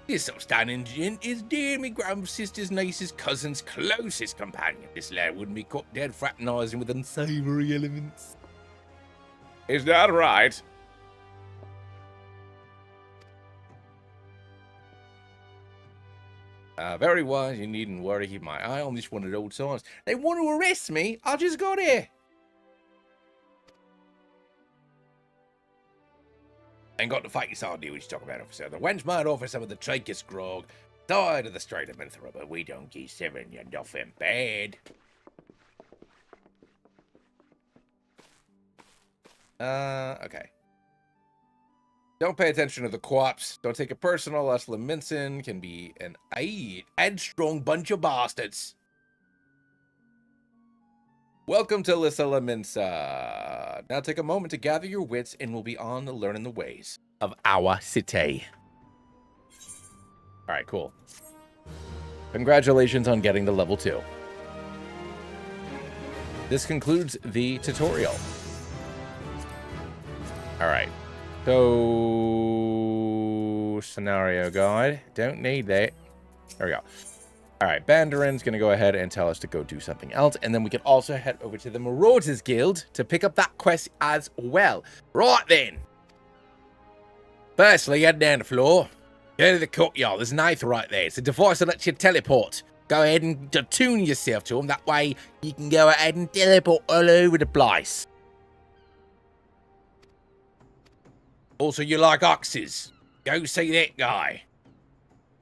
This upstanding gent is dear me grand-sister's nicest cousin's closest companion. This lad wouldn't be caught dead fraternising with unsavoury elements. Is that right? Very wise. You needn't worry. Keep my eye on this one at all times. They want to arrest me. I just got here. Ain't got the faintest idea what you're talking about, officer. The wench might offer some of the trachis grog, tired of the Strait of Mithra, but we don't give seven you nothing bad. Okay. Don't pay attention to the corpse. Don't take it personal. Us Leminson can be an Headstrong bunch of bastards. Welcome to Lissa Leminsa. Now take a moment to gather your wits and we'll be on to learning the ways of our city. All right, cool. Congratulations on getting to level 2. This concludes the tutorial. All right. So, scenario guide. Don't need that. There we go. All right, Bandarin's going to go ahead and tell us to go do something else. And then we can also head over to the Marauders Guild to pick up that quest as well. Right then. Firstly, head down the floor. Go to the courtyard. There's an eighth right there. It's a device that lets you teleport. Go ahead and attune yourself to them. That way you can go ahead and teleport all over the place. Also, you like oxes. Go see that guy.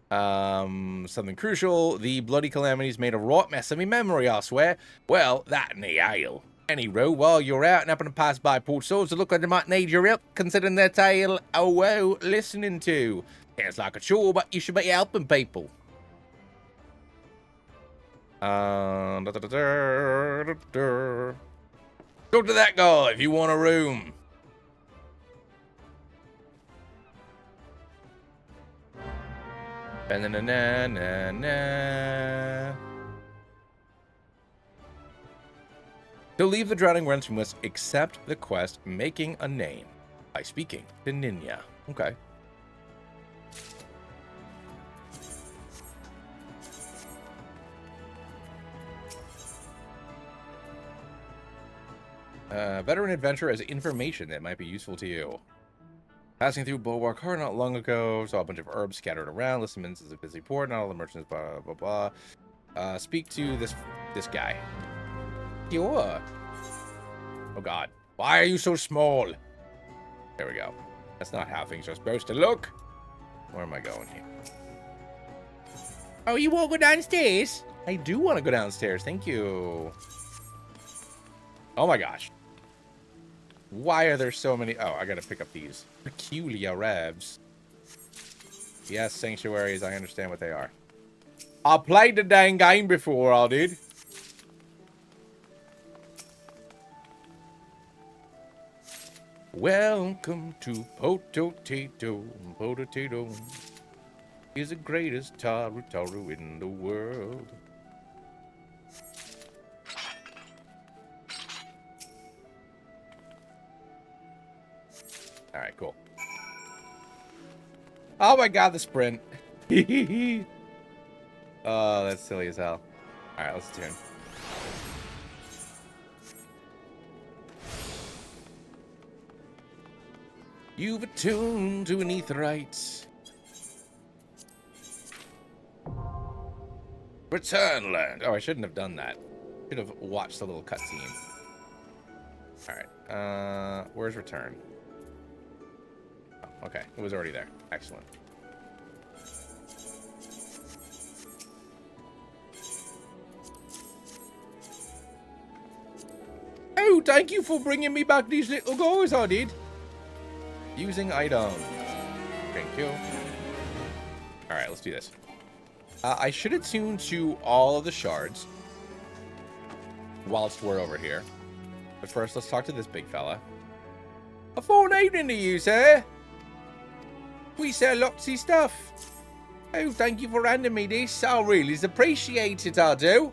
Something crucial. The bloody calamity's made a right mess of me memory, I swear. Well, that and the ale. Anyway, while you're out and happen to pass by port souls that look like they might need your help, considering their tale well listening to. Sounds like a chore, but you should be helping people. Talk Go to that guy if you want a room. To leave the Drowning Rents from us, accept the quest Making a Name by speaking to Ninya. Okay. Veteran adventure as information that might be useful to you. Passing through Bulwark Harbor not long ago, saw a bunch of herbs scattered around. Listen, this is a busy port. Not all the merchants, blah, blah, blah. Speak to this guy. Sure. Oh, God. Why are you so small? There we go. That's not how things are supposed to look. Where am I going here? Oh, you won't go downstairs? I do want to go downstairs. Thank you. Oh, my gosh. Why are there so many? Oh, I got to pick up these. Peculiar revs. Yes, sanctuaries. I understand what they are. I played the dang game before, I did. Welcome to Potato. Potato is the greatest Taru in the world. All right, cool. Oh my God, the sprint. Oh, that's silly as hell. All right, let's tune. You've attuned to an aetherite. Return land. Oh, I shouldn't have done that. Should have watched the little cutscene. All right. Where's return? Oh, okay, it was already there. Excellent. Oh, thank you for bringing me back these little guys, I did. Using item. Thank you. Alright, let's do this. I should attune to all of the shards whilst we're over here. But first, let's talk to this big fella. A fine evening to you, sir. We sell lots of stuff. Oh, thank you for handing me this. I really appreciate it, I do.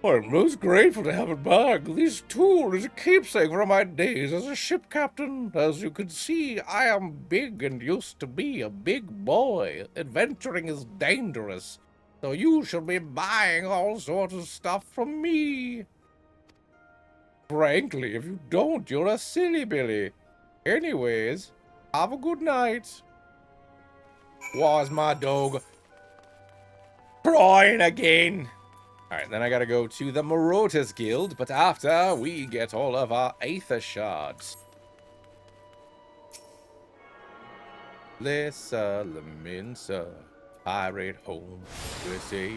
I'm most grateful to have it back. This tool is a keepsake from my days as a ship captain. As you can see, I am big and used to be a big boy. Adventuring is dangerous, so you should be buying all sorts of stuff from me. Frankly, if you don't, you're a silly Billy. Anyways, have a good night. Was my dog crying again? Alright, then I gotta go to the Marauders Guild, but after we get all of our Aether Shards. Lissa Laminsa, Pirate Home, USA.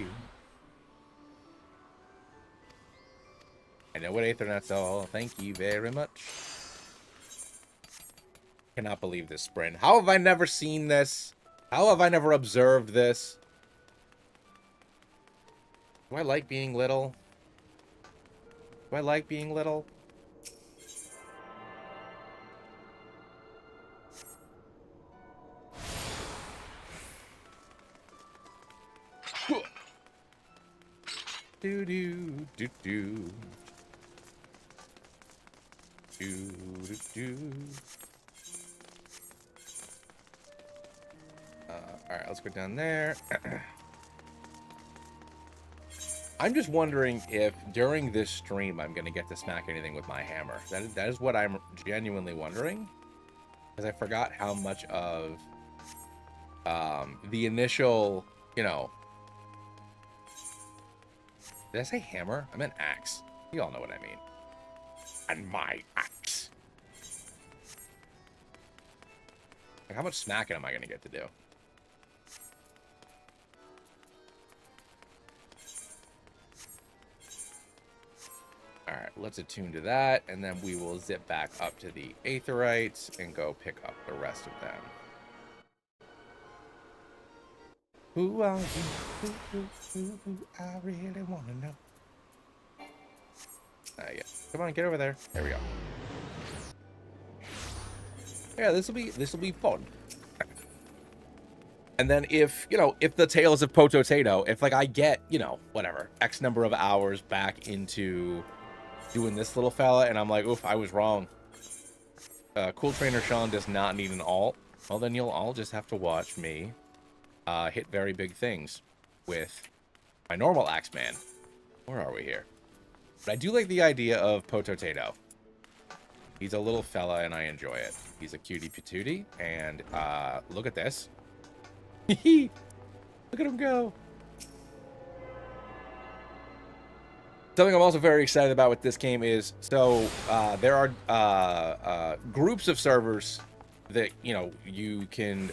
I know what Aethernet's all. Thank you very much. Cannot believe this sprint. How have I never seen this? How have I never observed this? Do I like being little? Do I like being little? Do do do do. Do do do. Alright, let's go down there. I'm just wondering if during this stream I'm going to get to smack anything with my hammer. That is what I'm genuinely wondering. Because I forgot how much of the initial, you know... Did I say hammer? I meant axe. You all know what I mean. And my axe. Like, how much smacking am I going to get to do? Alright, let's attune to that, and then we will zip back up to the Aetherites and go pick up the rest of them. Who are you? Who, I really want to know. Yeah. Come on, get over there. There we go. Yeah, this will be fun. And then if, you know, if the Tales of Potato, if, like, I get, you know, whatever, X number of hours back into doing this little fella, and I'm like, oof, I was wrong. Cool Trainer Sean does not need an alt. Well, then you'll all just have to watch me hit very big things with my normal Axeman. Where are we here? But I do like the idea of Potato. He's a little fella, and I enjoy it. He's a cutie patootie, and look at this. Look at him go. Something I'm also very excited about with this game is, so there are groups of servers that, you know, you can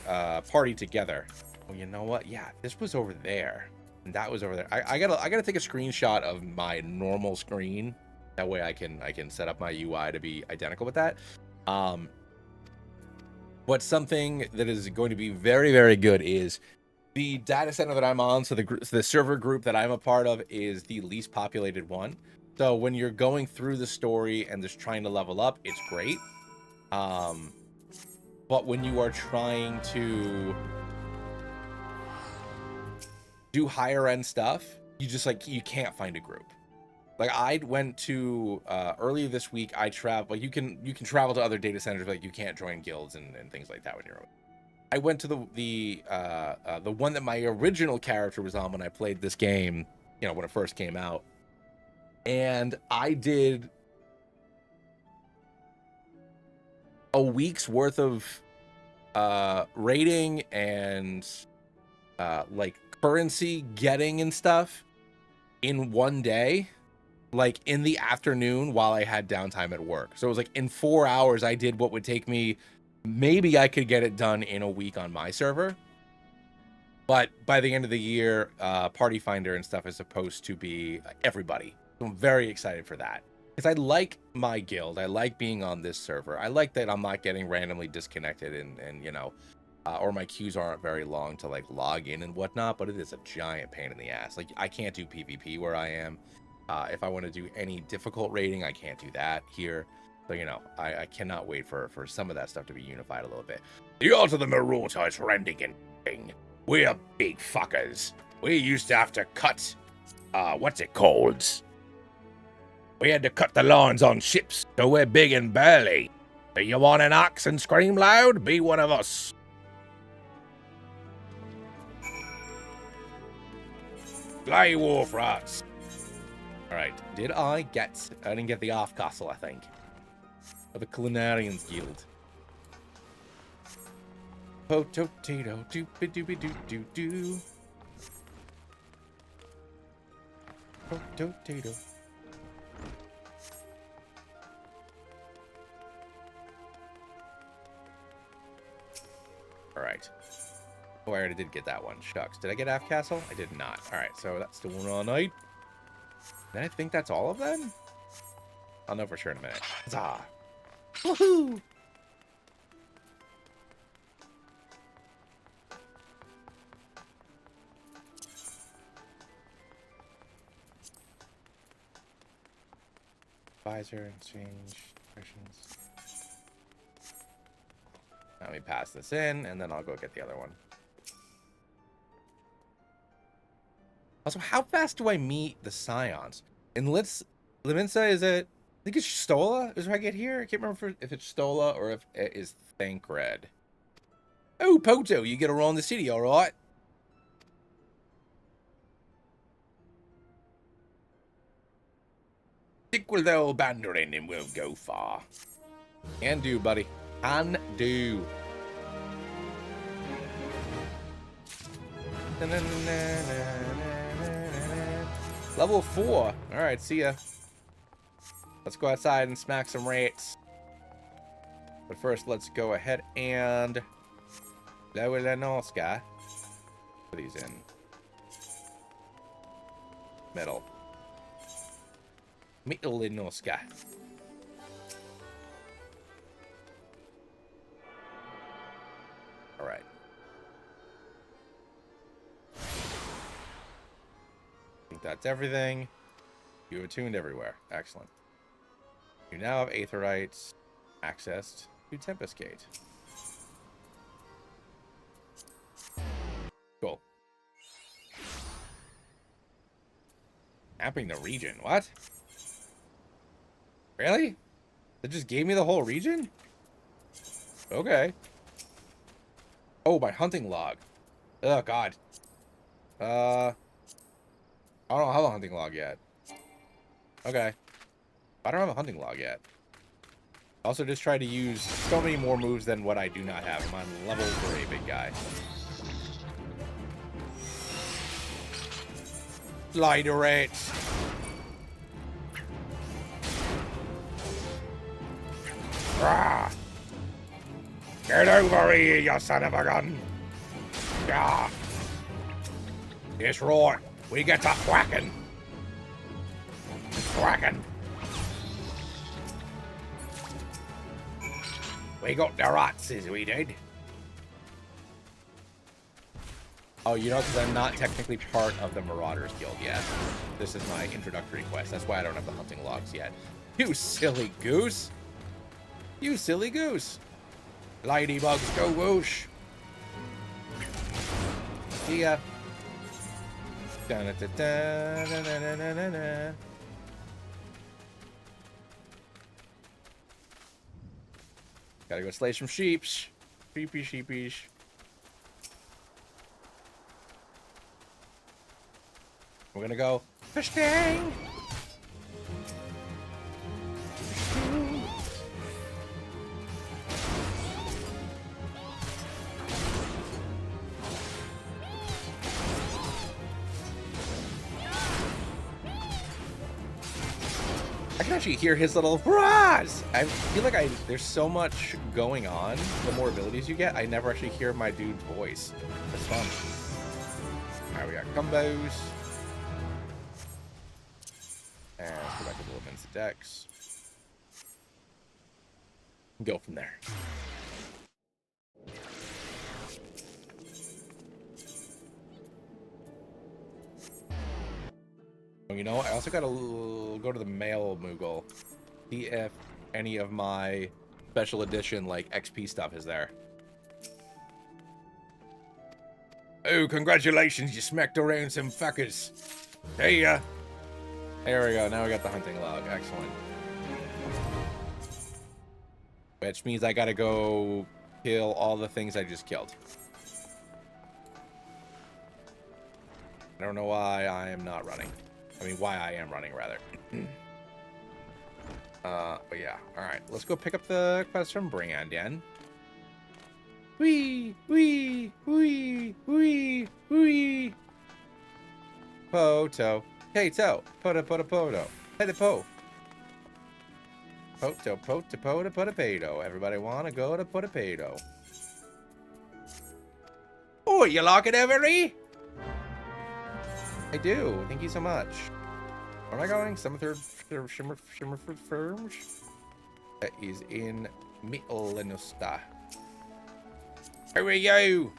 party together. Oh, you know what? Yeah, this was over there, and that was over there. I gotta take a screenshot of my normal screen. That way I can set up my UI to be identical with that. But something that is going to be very, very good is the data center that I'm on. So the server group that I'm a part of is the least populated one. So when you're going through the story and just trying to level up, it's great. But when you are trying to do higher end stuff, you can't find a group. Like I went to earlier this week. I traveled. Like you can travel to other data centers, but like you can't join guilds and things like that when you're. I went to the one that my original character was on when I played this game. You know, when it first came out, and I did a week's worth of raiding and like currency getting and stuff in one day. Like in the afternoon while I had downtime at work. So it was like in 4 hours, I did what would take me, maybe I could get it done in a week on my server. But by the end of the year, Party Finder and stuff is supposed to be everybody. So I'm very excited for that. Because I like my guild. I like being on this server. I like that I'm not getting randomly disconnected and you know, or my queues aren't very long to like log in and whatnot. But it is a giant pain in the ass. Like I can't do PvP where I am. If I want to do any difficult raiding, I can't do that here. So, you know, I cannot wait for some of that stuff to be unified a little bit. The art of the Marauder is rending and thing. We're big fuckers. We used to have to cut, what's it called? We had to cut the lines on ships, so we're big and burly. Do you want an axe and scream loud? Be one of us. Fly wharf rats. All right, I didn't get the off castle, I think. Or the Culinarians Guild. Potato, doopy doopy doo doo doo. Potato. All right. Oh, I already did get that one. Shucks. Did I get half castle? I did not. All right, so that's the one all night. And I think that's all of them. I'll know for sure in a minute. Huzzah! Woohoo! Advisor, exchange, questions. Now let me pass this in, and then I'll go get the other one. Also, how fast do I meet the Scions? In Liminsa, is it? I think it's Stola. Is where I get here. I can't remember if it's Stola or if it is Thancred. Oh, Poto, you get around the city, all right? Stick with the old bandering and we'll go far. Can do, buddy. Can do. Level 4. All right, see ya. Let's go outside and smack some rates. But first, let's go ahead and lower the Norska. Put these in. Middle. Middle in Norska. All right. I think that's everything. You attuned everywhere. Excellent. You now have Aetherites accessed to Tempest Gate. Cool. Mapping the region. What? Really? It just gave me the whole region? Okay. Oh, my hunting log. Oh, God. I don't have a hunting log yet. Okay. I don't have a hunting log yet. Also, just try to use so many more moves than what I do not have. I'm on level 3, big guy. Slider it. Rah! Get over here, you son of a gun! Yeah. That's right. We get to whacking. Whacking. We got the ratses, we did. Oh, you know, because I'm not technically part of the Marauders Guild yet. This is my introductory quest. That's why I don't have the hunting logs yet. You silly goose. You silly goose. Ladybugs go whoosh. See ya. Da-da-da-da-da-da-da-da. Gotta go slay some sheeps. Sheepy, sheepish. We're gonna go fishing. I can actually hear his little "Raz!" I feel like there's so much going on. The more abilities you get, I never actually hear my dude's voice. That's fun. Alright, we got combos. And let's go back to the Levin's decks. Go from there. You know, I also gotta go to the mail Moogle, see if any of my special edition like XP stuff is there. Oh, congratulations, you smacked around some fuckers. Hey ya. There we go. Now we got the hunting log. Excellent. Which means I gotta go kill all the things I just killed. I don't know why I am not running. I mean, why I am running, rather. But yeah. Alright, let's go pick up the quest from Brandon. Wee, wee, wee, wee, wee. Poto. Hey, toe. Poto, poto, poto. Hey, the po. Poto, poto, poto, poto, poto. Everybody want to go to Potapedo. Oh, you like it, Every? I do. Thank you so much. Where am I going? Summer Shimmerford Firms? That is in Mittlenusta. Here we go.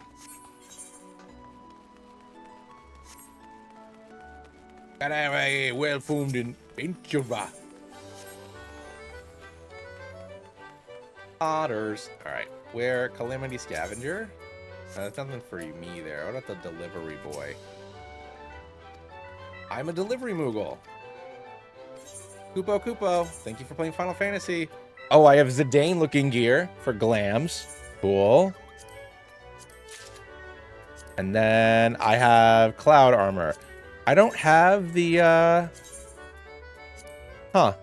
Gotta have a well-formed adventure. Otters. Alright. Where Calamity Scavenger? That's nothing for me there. What about the delivery boy? I'm a delivery Moogle. Kupo Kupo, thank you for playing Final Fantasy. Oh, I have Zidane looking gear for glams. Cool. And then I have Cloud Armor. I don't have the, Huh.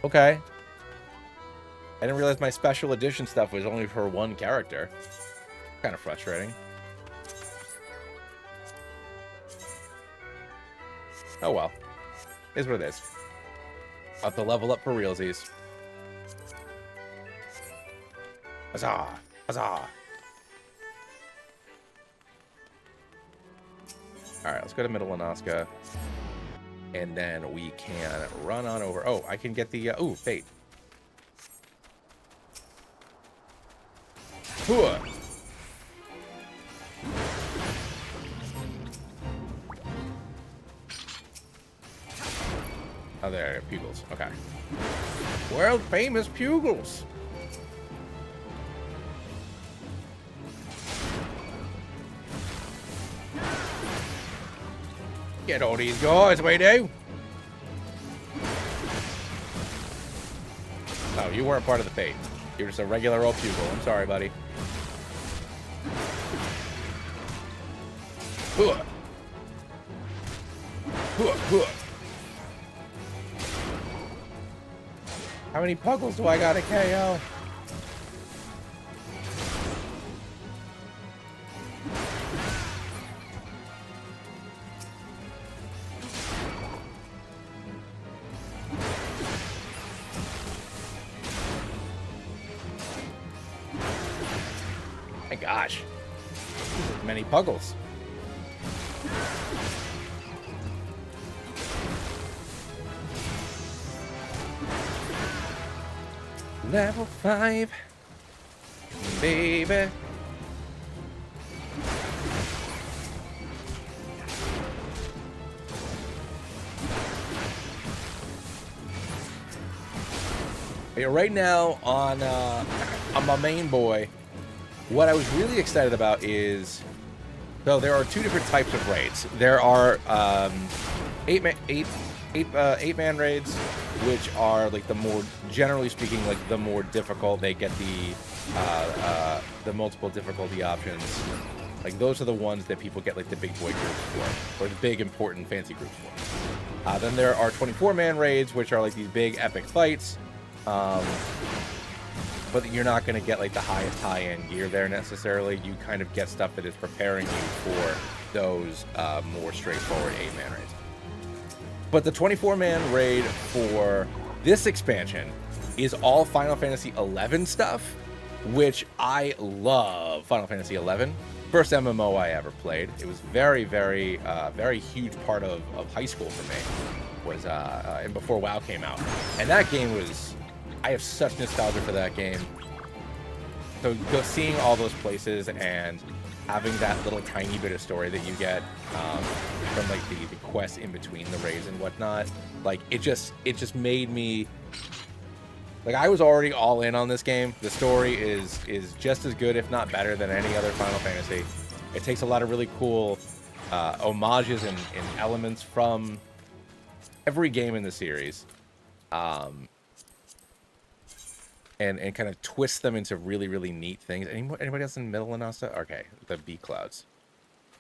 Okay. I didn't realize my special edition stuff was only for one character. Kind of frustrating. Oh well. Is what it is. I'll have to level up for realsies. Huzzah! Huzzah! Alright, let's go to Middle Alaska. And then we can run on over. Oh, I can get the... ooh, Fate. Hooah! Oh, there, Pugils. Okay. World famous Pugils. Get all these guys, we do. Oh, you weren't part of the fate. You're just a regular old Pugil. I'm sorry, buddy. How many puggles do I got to KO? My gosh. Many puggles. Level 5. Baby. Yeah, right now on my main boy, what I was really excited about is, so there are two different types of raids. There are eight-man raids, which are like the more, generally speaking, like the more difficult. They get the multiple difficulty options. Like those are the ones that people get like the big boy groups for, or the big important fancy groups for. Then there are 24-man raids, which are like these big epic fights. But you're not going to get like the highest high-end gear there necessarily. You kind of get stuff that is preparing you for those more straightforward 8-man raids. But the 24-man raid for this expansion is all Final Fantasy XI stuff, which I love. Final Fantasy XI, first MMO I ever played. It was very, very, very huge part of high school for me. Was and before WoW came out, and that game was. I have such nostalgia for that game. So seeing all those places and having that little tiny bit of story that you get from like the quests in between the raids and whatnot, like it just made me like, I was already all in on this game. The story is just as good, if not better, than any other Final Fantasy. It takes a lot of really cool homages and elements from every game in the series. And kind of twist them into really, really neat things. Anybody else in the middle of Nasta? Okay, the B clouds.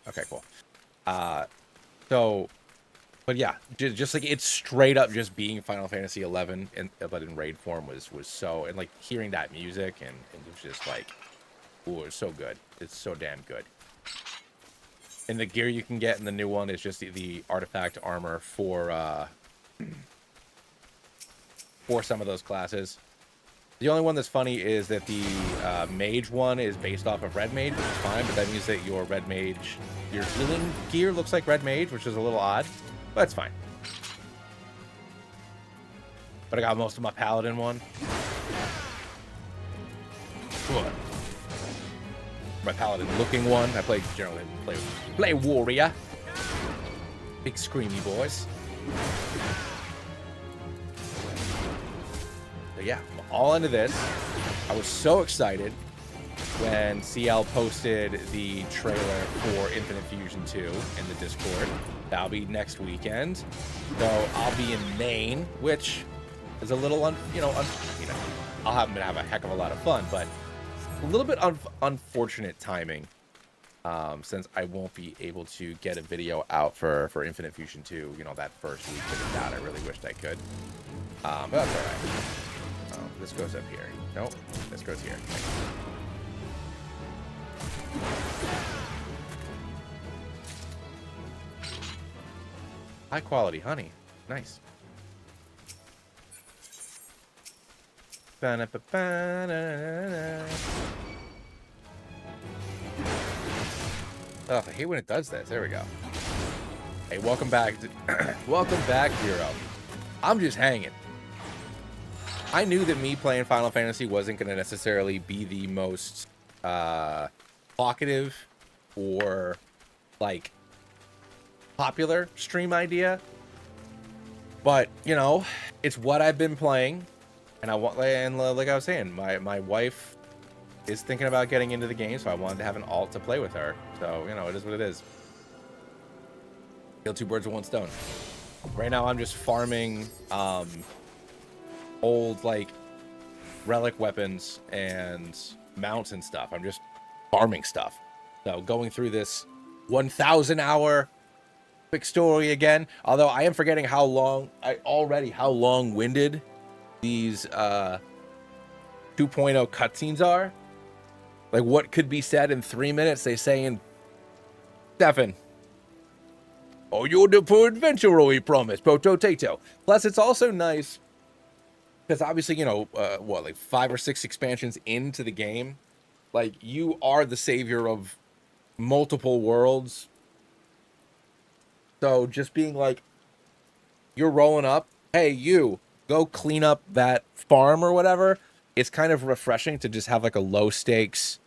Okay, cool. But yeah, just like it's straight up just being Final Fantasy XI, but in raid form was so, and like hearing that music and it was just like, ooh, it's so good. It's so damn good. And the gear you can get in the new one is just the artifact armor for some of those classes. The only one that's funny is that the mage one is based off of red mage, which is fine, but that means that your red mage, your healing gear looks like red mage, which is a little odd, but it's fine. But I got most of my paladin one. Good. My paladin looking one. I generally play warrior. Big screamy boys. But yeah, I'm all into this. I was so excited when CL posted the trailer for Infinite Fusion 2 in the Discord. That'll be next weekend. So I'll be in Maine, which is a little, I'll have a heck of a lot of fun, but a little bit unfortunate timing, since I won't be able to get a video out for Infinite Fusion 2, that first week that it's out. I really wished I could. But that's all right. This goes up here. Nope, this goes here. High quality honey. Nice. Oh, I hate when it does this. There we go. Hey, welcome back. Welcome back, Zero. I'm just hanging. I knew that me playing Final Fantasy wasn't going to necessarily be the most talkative or like popular stream idea, but it's what I've been playing, and like I was saying, my wife is thinking about getting into the game, so I wanted to have an alt to play with her. So it is what it is. Kill two birds with one stone. Right now I'm just farming old like relic weapons and mounts and stuff. I'm just farming stuff. So going through this 1,000 hour epic story again. Although I am forgetting how long-winded these 2.0 cutscenes are. Like, what could be said in 3 minutes, they say in 7. Oh, you're the poor adventurer we promised, Potato. Plus, it's also nice, because obviously, like 5 or 6 expansions into the game, like, you are the savior of multiple worlds. So just being like, you're rolling up, hey, you, go clean up that farm or whatever, it's kind of refreshing to just have like a low stakes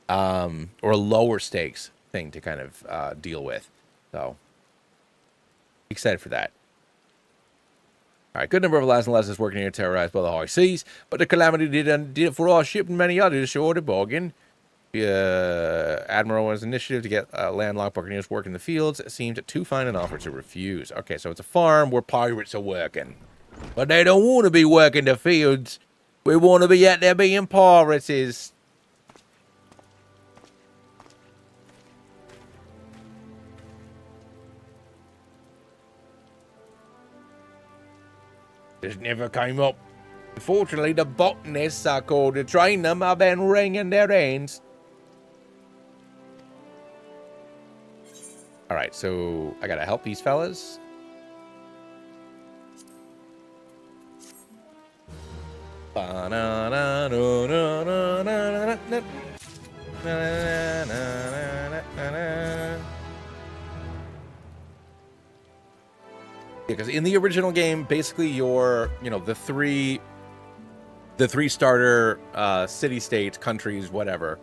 or a lower stakes thing to kind of deal with. So excited for that. All right, good number of lads and lasses working here terrorized by the high seas, but the calamity did it for our ship and many others, sure the bargain. Admiral was initiative to get landlocked buccaneers work in the fields. It seemed too fine an offer to refuse. Okay, so it's a farm where pirates are working. But they don't want to be working the fields. We want to be out there being pirates. There's never came up. Unfortunately, the botanists I called to train them have been wringing their hands. All right, so I gotta help these fellas. Because in the original game, basically you're, the three starter city-states, countries, whatever,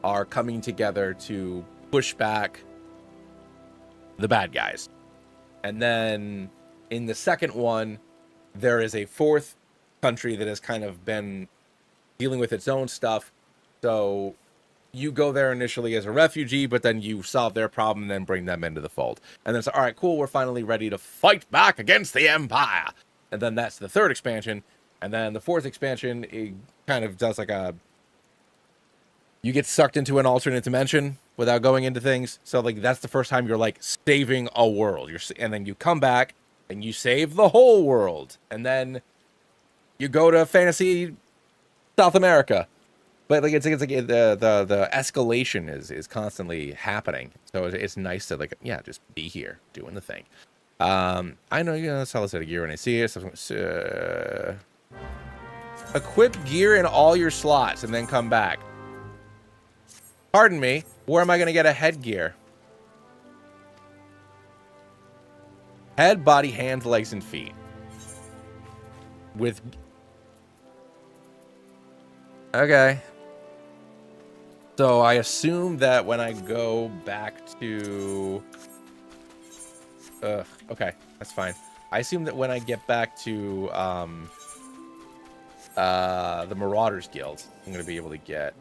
are coming together to push back the bad guys. And then in the second one, there is a fourth country that has kind of been dealing with its own stuff. So you go there initially as a refugee, but then you solve their problem and then bring them into the fold. And then it's all right, cool, we're finally ready to fight back against the Empire. And then that's the third expansion. And then the fourth expansion, it kind of does like you get sucked into an alternate dimension without going into things. So like that's the first time you're like saving a world. And then you come back and you save the whole world. And then you go to fantasy South America. But like it's like the escalation is constantly happening. So it's nice to just be here doing the thing. I know sell this out of gear when I see it. Equip gear in all your slots and then come back. Pardon me, where am I going to get a headgear? Head, body, hands, legs, and feet. Okay. So I assume that when I go back to... okay, that's fine. I assume that when I get back to the Marauders Guild, I'm going to be able to get...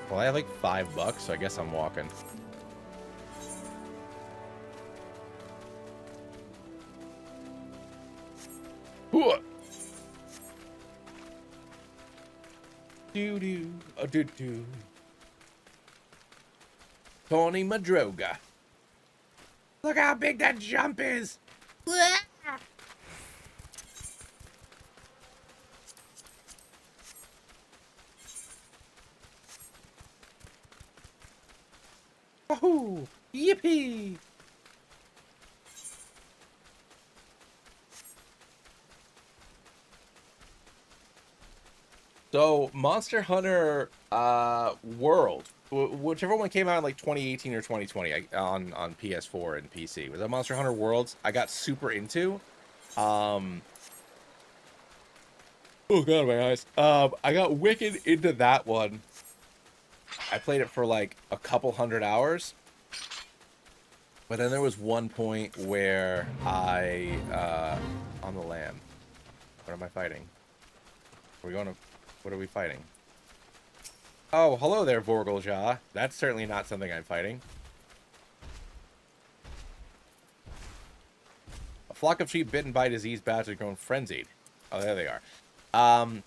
Well, I have like $5, so I guess I'm walking. Do-do-a-do-do. Tony Madroga. Look how big that jump is. Oh, yippee! So, Monster Hunter World, whichever one came out in like 2018 or 2020 on PS4 and PC, was that Monster Hunter Worlds? I got super into. Oh god, my eyes. I got wicked into that one. I played it for like a couple hundred hours. But then there was one point where I, on the land. What am I fighting? Are we going to, what are we fighting? Oh, hello there, Vorgeljaw. That's certainly not something I'm fighting. A flock of sheep bitten by disease bats have grown frenzied. Oh, there they are.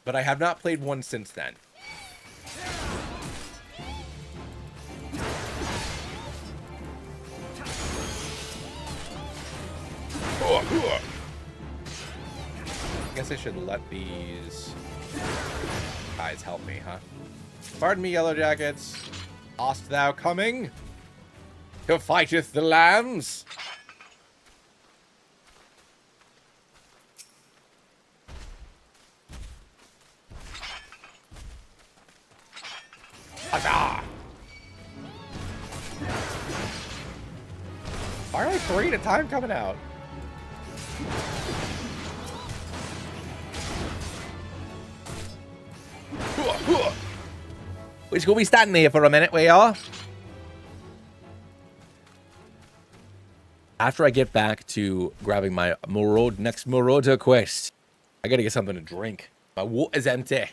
But I have not played one since then. I guess I should let these guys help me, huh? Pardon me, Yellow Jackets. Hast thou coming to fighteth the lambs? Huzzah! Why are like 3 at a time coming out? We're just gonna be standing here for a minute, we are. After I get back to grabbing my next Marauder quest, I gotta get something to drink. My water's empty.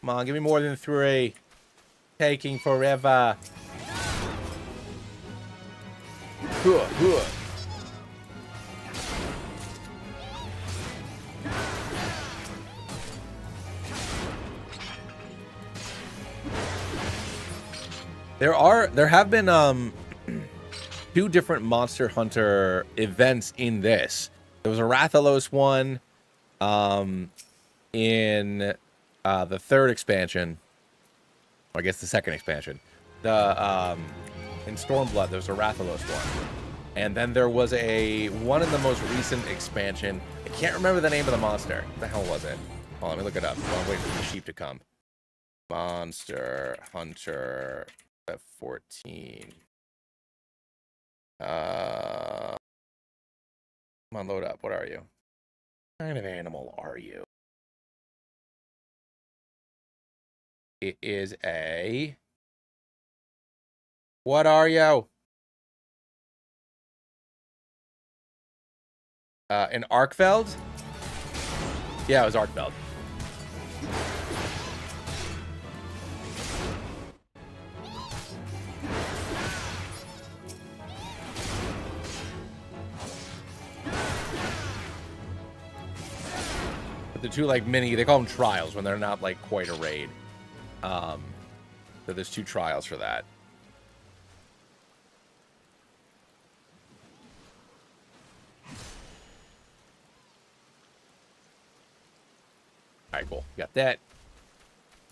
Come on, give me more than 3. Taking forever. There have been 2 different Monster Hunter events in this. There was a Rathalos one in the 3rd expansion. Or I guess the 2nd expansion. In Stormblood, there was a Rathalos one. And then there was one in the most recent expansion. I can't remember the name of the monster. What the hell was it? Hold on, let me look it up. I'm waiting for the sheep to come. Monster Hunter F14. Come on, load up. What are you? What kind of animal are you? It is a... What are you? An Arkfeld? Yeah, it was Arkfeld. But the 2 like mini, they call them trials when they're not like quite a raid. So there's 2 trials for that. Alright, cool. Got that.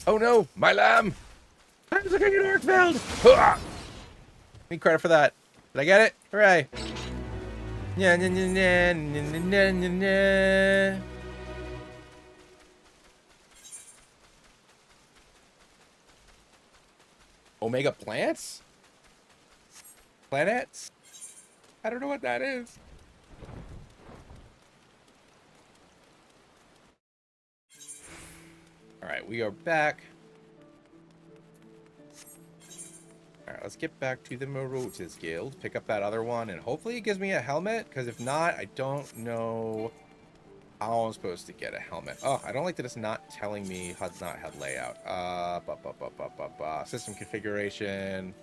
Oh no, my lamb! I'm looking at Arkfeld! Need credit for that. Did I get it? Hooray! Nya, nya, nya, nya, nya, nya, nya, nya. Omega plants? Planets? I don't know what that is. Alright, we are back. Alright, let's get back to the Marauders Guild. Pick up that other one, and hopefully it gives me a helmet, because if not, I don't know how I'm supposed to get a helmet. Oh, I don't like that it's not telling me HUD's not HUD layout. System configuration.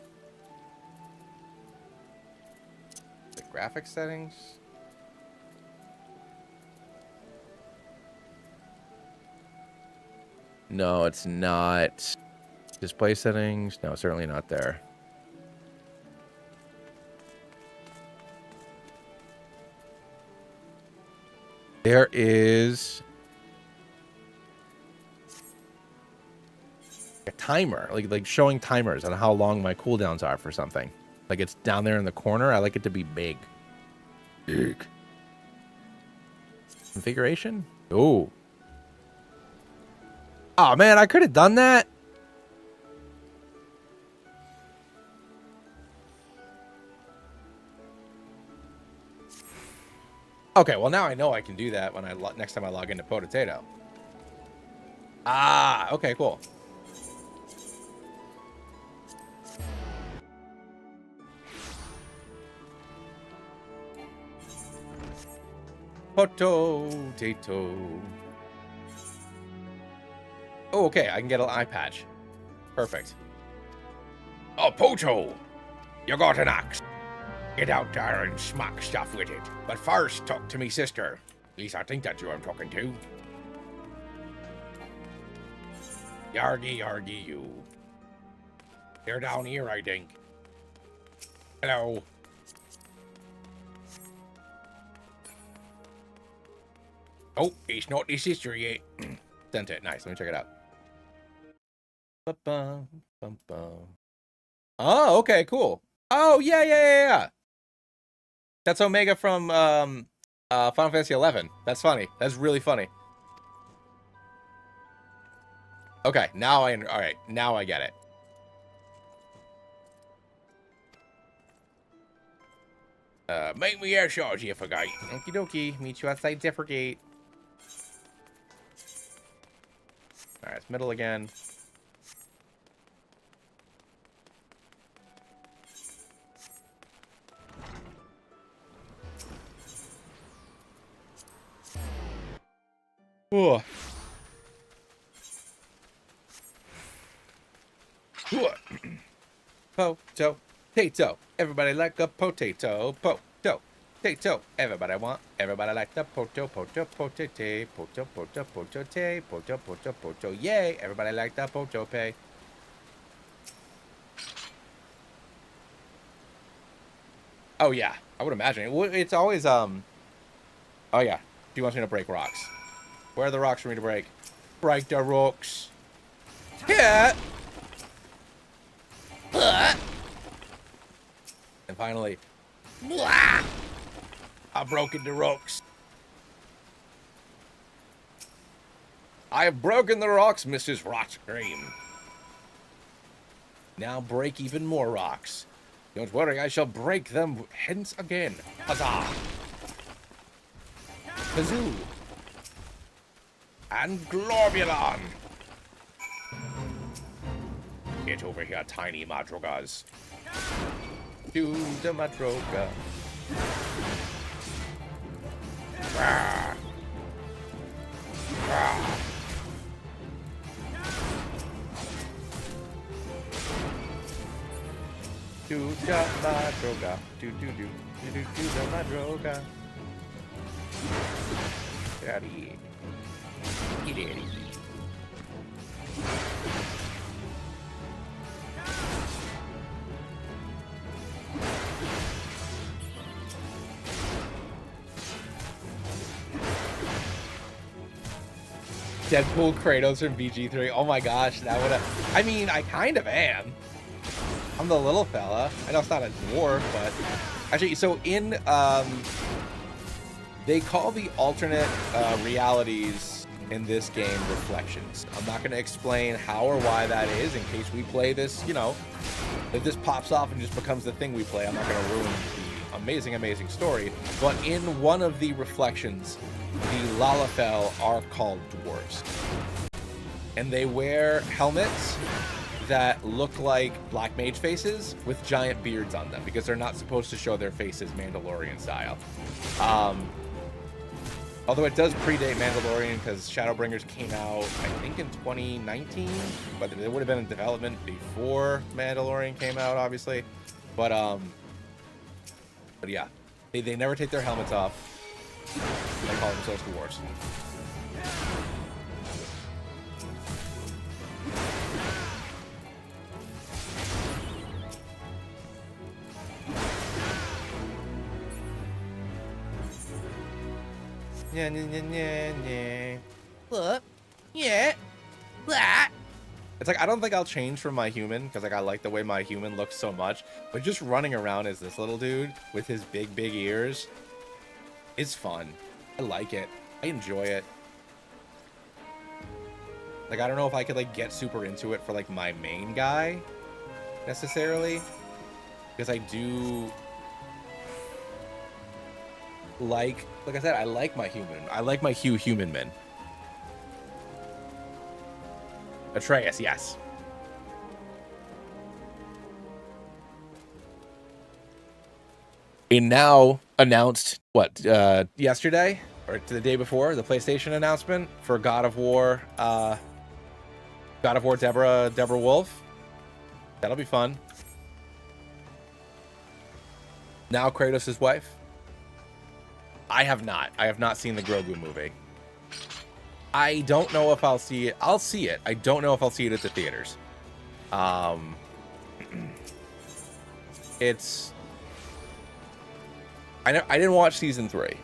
The graphics settings. No, it's not. Display settings. No, certainly not there. There is a timer, like showing timers on how long my cooldowns are for something. Like it's down there in the corner. I like it to be big. Big. Configuration? Oh. Oh man, I could have done that. Okay, well now I know I can do that when next time I log into Potato. Ah, okay, cool. Potato. Oh, okay, I can get an eye patch. Perfect. Oh, Poto! You got an axe. Get out there and smack stuff with it. But first, talk to me sister. At least I think that's who I'm talking to. Yargy, yargy, you. You're down here, I think. Hello. Oh, it's not his sister yet. Sent it. Nice. Let me check it out. Ba-bum, bum-bum. Oh, okay, cool. Oh, yeah. That's Omega from Final Fantasy 11. That's funny. That's really funny. Okay, now all right, now I get it. Make me air charge here for gate. Okie dokie. Meet you outside Zephyr Gate. All right, it's middle again. Oh. Potato. Everybody like a potato. Potato. Everybody like the potato. Yay. Everybody like the potato. Oh, yeah. I would imagine. It's always, oh, yeah. He wants me to break rocks. Where are the rocks for me to break? Break the rocks. Yeah. And finally, I've broken the rocks. I have broken the rocks, Mrs. Rockscream. Now break even more rocks. Don't worry, I shall break them hence again. Huzzah! Kazoo! And Globulon. Get over here, tiny madrugas. To the Madroga. Ah. Ah. To the Madroga. To the Madroga. Daddy. Daddy. Deadpool Kratos from BG3. Oh my gosh, that would have. I mean, I kind of am. I'm the little fella. I know it's not a dwarf, but actually, so in they call the alternate realities in this game reflections. I'm not going to explain how or why that is in case we play this. You know, if this pops off and just becomes the thing we play, I'm not going to ruin the amazing story. But in one of the reflections, the Lalafell are called dwarves, and they wear helmets that look like black mage faces with giant beards on them because they're not supposed to show their faces Mandalorian style. Although it does predate Mandalorian because Shadowbringers came out, I think, in 2019, but it would have been in development before Mandalorian came out, obviously. But yeah, they never take their helmets off. They call themselves dwarves. What? Yeah. What? It's like, I don't think I'll change from my human because like I like the way my human looks so much, but just running around as this little dude with his big ears is fun. I like it. I enjoy it. Like, I don't know if I could like get super into it for like my main guy necessarily, because I do like I said, I like my human. I like my human men. Atreus, yes. A now announced, what, yesterday? Or the day before, the PlayStation announcement for God of War Deborah Wolf. That'll be fun. Now Kratos' wife. I have not seen the Grogu movie. I don't know if I'll see it. I'll see it. I don't know if I'll see it at the theaters. It's... I didn't watch season 3.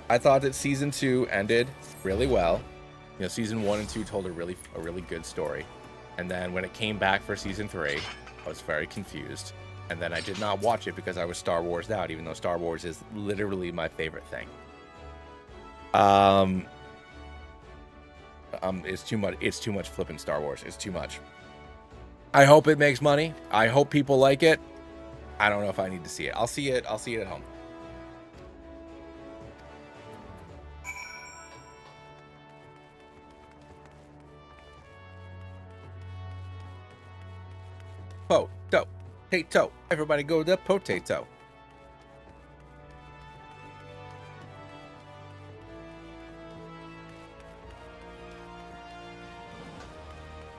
I thought that season 2 ended really well. You know, season 1 and 2 told a really good story. And then when it came back for season 3, I was very confused. And then I did not watch it because I was Star Wars'd out, even though Star Wars is literally my favorite thing. It's too much. It's too much flipping Star Wars. It's too much. I hope it makes money. I hope people like it. I don't know if I need to see it. I'll see it at home. Potato. Everybody go to potato.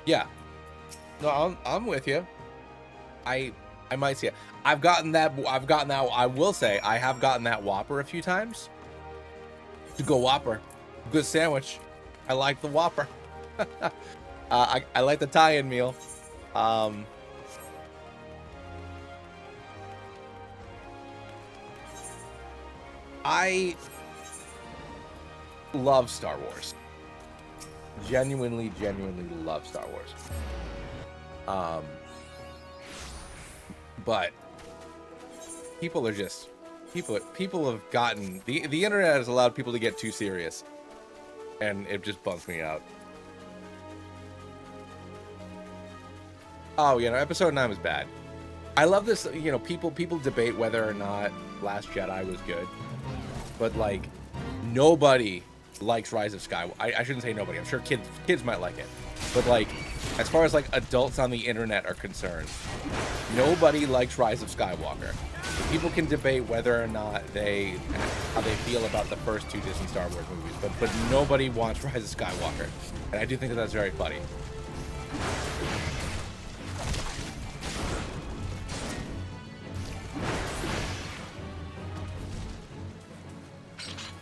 Yeah. No, I'm with you. I might see it. I've gotten that. I will say I have gotten that Whopper a few times. To go Whopper, good sandwich. I like the Whopper. I like the tie-in meal. I love Star Wars. Genuinely love Star Wars. But people are just people have gotten the internet has allowed people to get too serious, and it just bums me out. Oh, you know, episode 9 was bad. I love this. You know, people debate whether or not Last Jedi was good, but like nobody likes Rise of Skywalker. I shouldn't say nobody. I'm sure kids might like it, but like as far as like adults on the internet are concerned, nobody likes Rise of Skywalker. People can debate whether or not how they feel about the first 2 Disney Star Wars movies, but nobody wants Rise of Skywalker, and I do think that's very funny.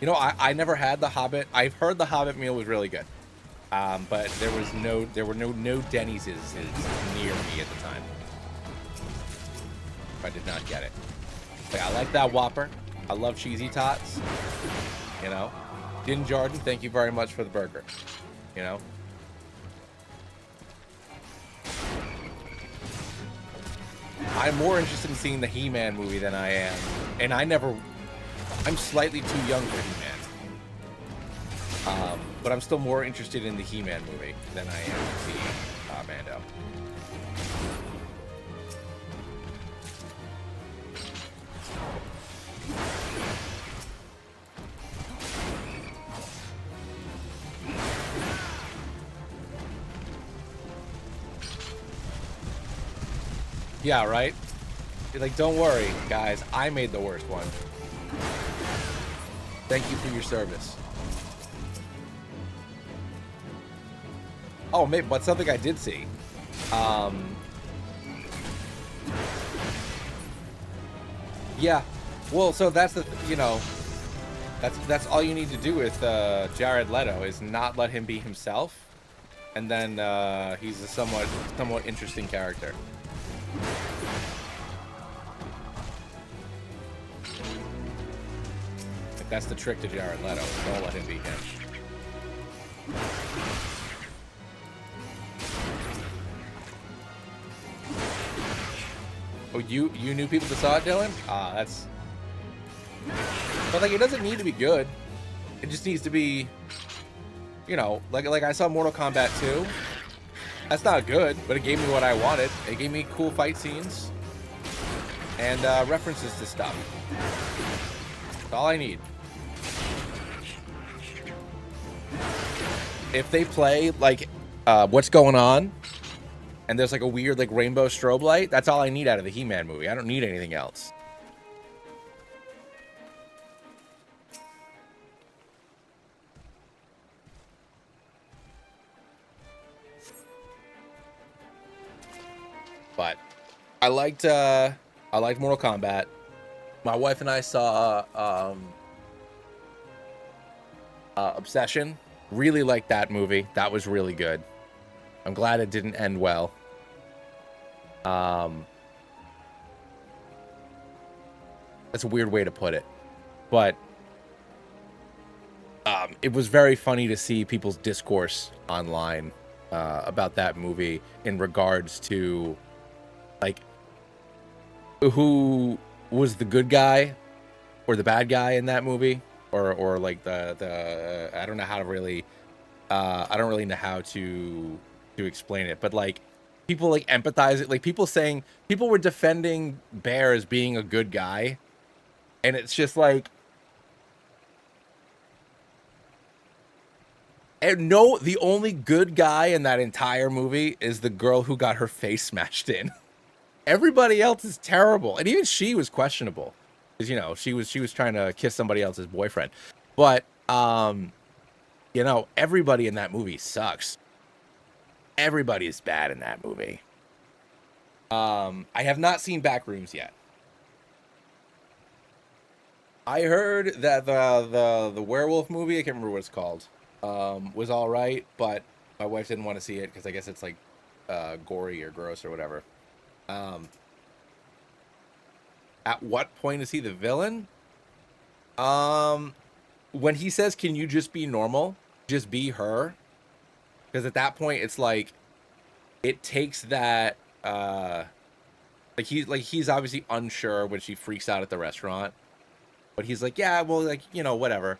You know, I never had the Hobbit. I've heard the Hobbit meal was really good, but there were no Denny's near me at the time. I did not get it. Like, I like that Whopper. I love cheesy tots. You know, Din Jordan, thank you very much for the burger. You know. I'm more interested in seeing the He-Man movie than I am, and I'm slightly too young for He-Man. But I'm still more interested in the He-Man movie than I am in seeing Mando. Yeah, right? Like, don't worry, guys. I made the worst one. Thank you for your service. Oh, maybe, but something I did see. Yeah. Well, so that's that's all you need to do with Jared Leto is not let him be himself, and then he's a somewhat interesting character. That's the trick to Jared Leto. Don't let him be him. Oh, you knew people that saw it, Dylan? That's... But, like, it doesn't need to be good. It just needs to be, you know, like I saw Mortal Kombat 2. That's not good, but it gave me what I wanted. It gave me cool fight scenes and references to stuff. That's all I need. If they play, like, What's Going On, and there's, like, a weird, like, rainbow strobe light, that's all I need out of the He-Man movie. I don't need anything else. But I liked Mortal Kombat. My wife and I saw Obsession. Really liked that movie. That was really good. I'm glad it didn't end well. That's a weird way to put it, but it was very funny to see people's discourse online about that movie in regards to like who was the good guy or the bad guy in that movie, or like the I don't know how to really I don't really know how to explain it, but like people like empathize it, like people were defending Bear as being a good guy, and it's just like, and no, the only good guy in that entire movie is the girl who got her face smashed in. Everybody else is terrible, and even she was questionable, because you know she was trying to kiss somebody else's boyfriend. But you know, everybody in that movie sucks. Everybody is bad in that movie. I have not seen Backrooms yet. I heard that the werewolf movie, I can't remember what it's called, was all right, but my wife didn't want to see it because I guess it's like gory or gross or whatever. At what point is he the villain? When he says, "Can you just be normal? Just be her?" Because at that point, it's like it takes that like he's obviously unsure when she freaks out at the restaurant, but he's like, "Yeah, well, like, you know, whatever."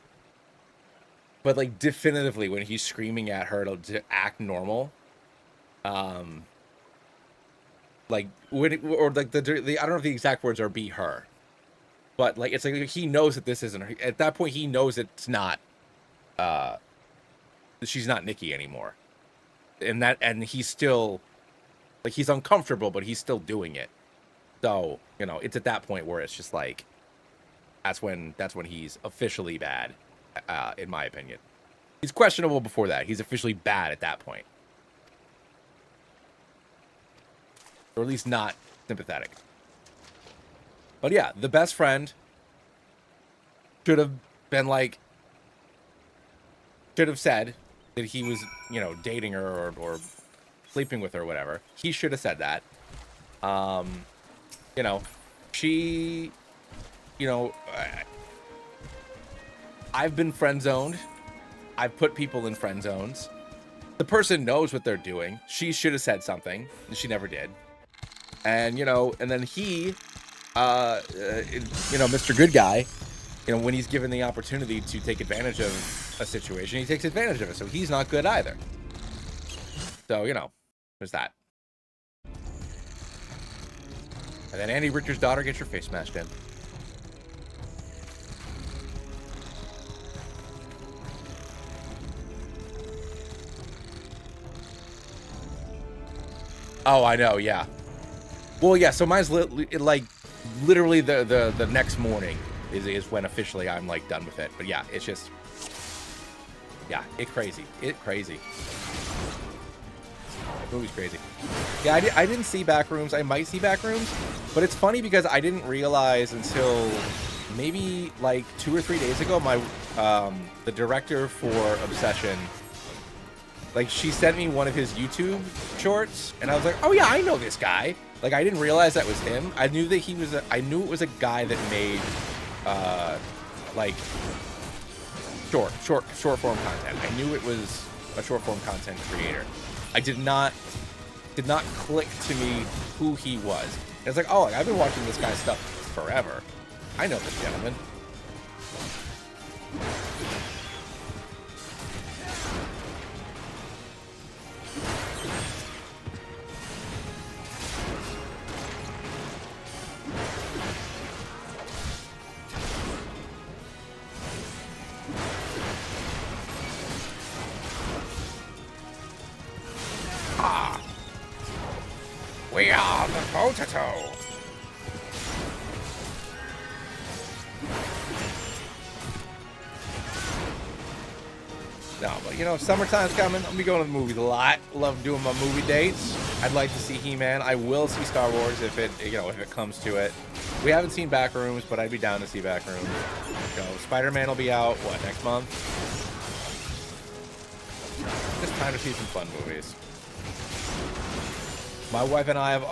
But like definitively, when he's screaming at her to act normal, like when it, or like the I don't know if the exact words are "be her," but like it's like he knows that this isn't her. At that point, he knows it's not. She's not Nikki anymore, and he's still like he's uncomfortable, but he's still doing it. So you know, it's at that point where it's just like that's when he's officially bad, in my opinion. He's questionable before that. He's officially bad at that point. Or at least not sympathetic. But yeah, the best friend should have been like, should have said that he was, you know, dating her or sleeping with her or whatever. He should have said that. You know, she, you know, I've been friend zoned. I've put people in friend zones. The person knows what they're doing. She should have said something, and she never did. And, you know, and then he, you know, Mr. Good Guy, you know, when he's given the opportunity to take advantage of a situation, he takes advantage of it. So he's not good either. So, you know, there's that. And then Andy Richter's daughter gets her face smashed in. Oh, I know, yeah. Well, yeah, so mine's like literally the next morning is when officially I'm like done with it. But yeah, it's just, yeah, it's crazy. It's crazy. The movie's crazy. Yeah, I didn't see Backrooms. I might see Backrooms, but it's funny because I didn't realize until maybe like 2 or 3 days ago, my the director for Obsession, like, she sent me one of his YouTube shorts, and I was like, oh yeah, I know this guy. Like, I didn't realize that was him. I knew that he was I knew it was a guy that made like short form content. I knew it was a short form content creator. I did not click to me who he was. And it's like, oh, I've been watching this guy's stuff forever. I know this gentleman. We are the potato. No, but you know, summertime's coming. I'm gonna be going to the movies a lot. Love doing my movie dates. I'd like to see He-Man. I will see Star Wars if it comes to it. We haven't seen Backrooms, but I'd be down to see Backrooms. You know, Spider-Man will be out next month. Just time to see some fun movies. My wife and I have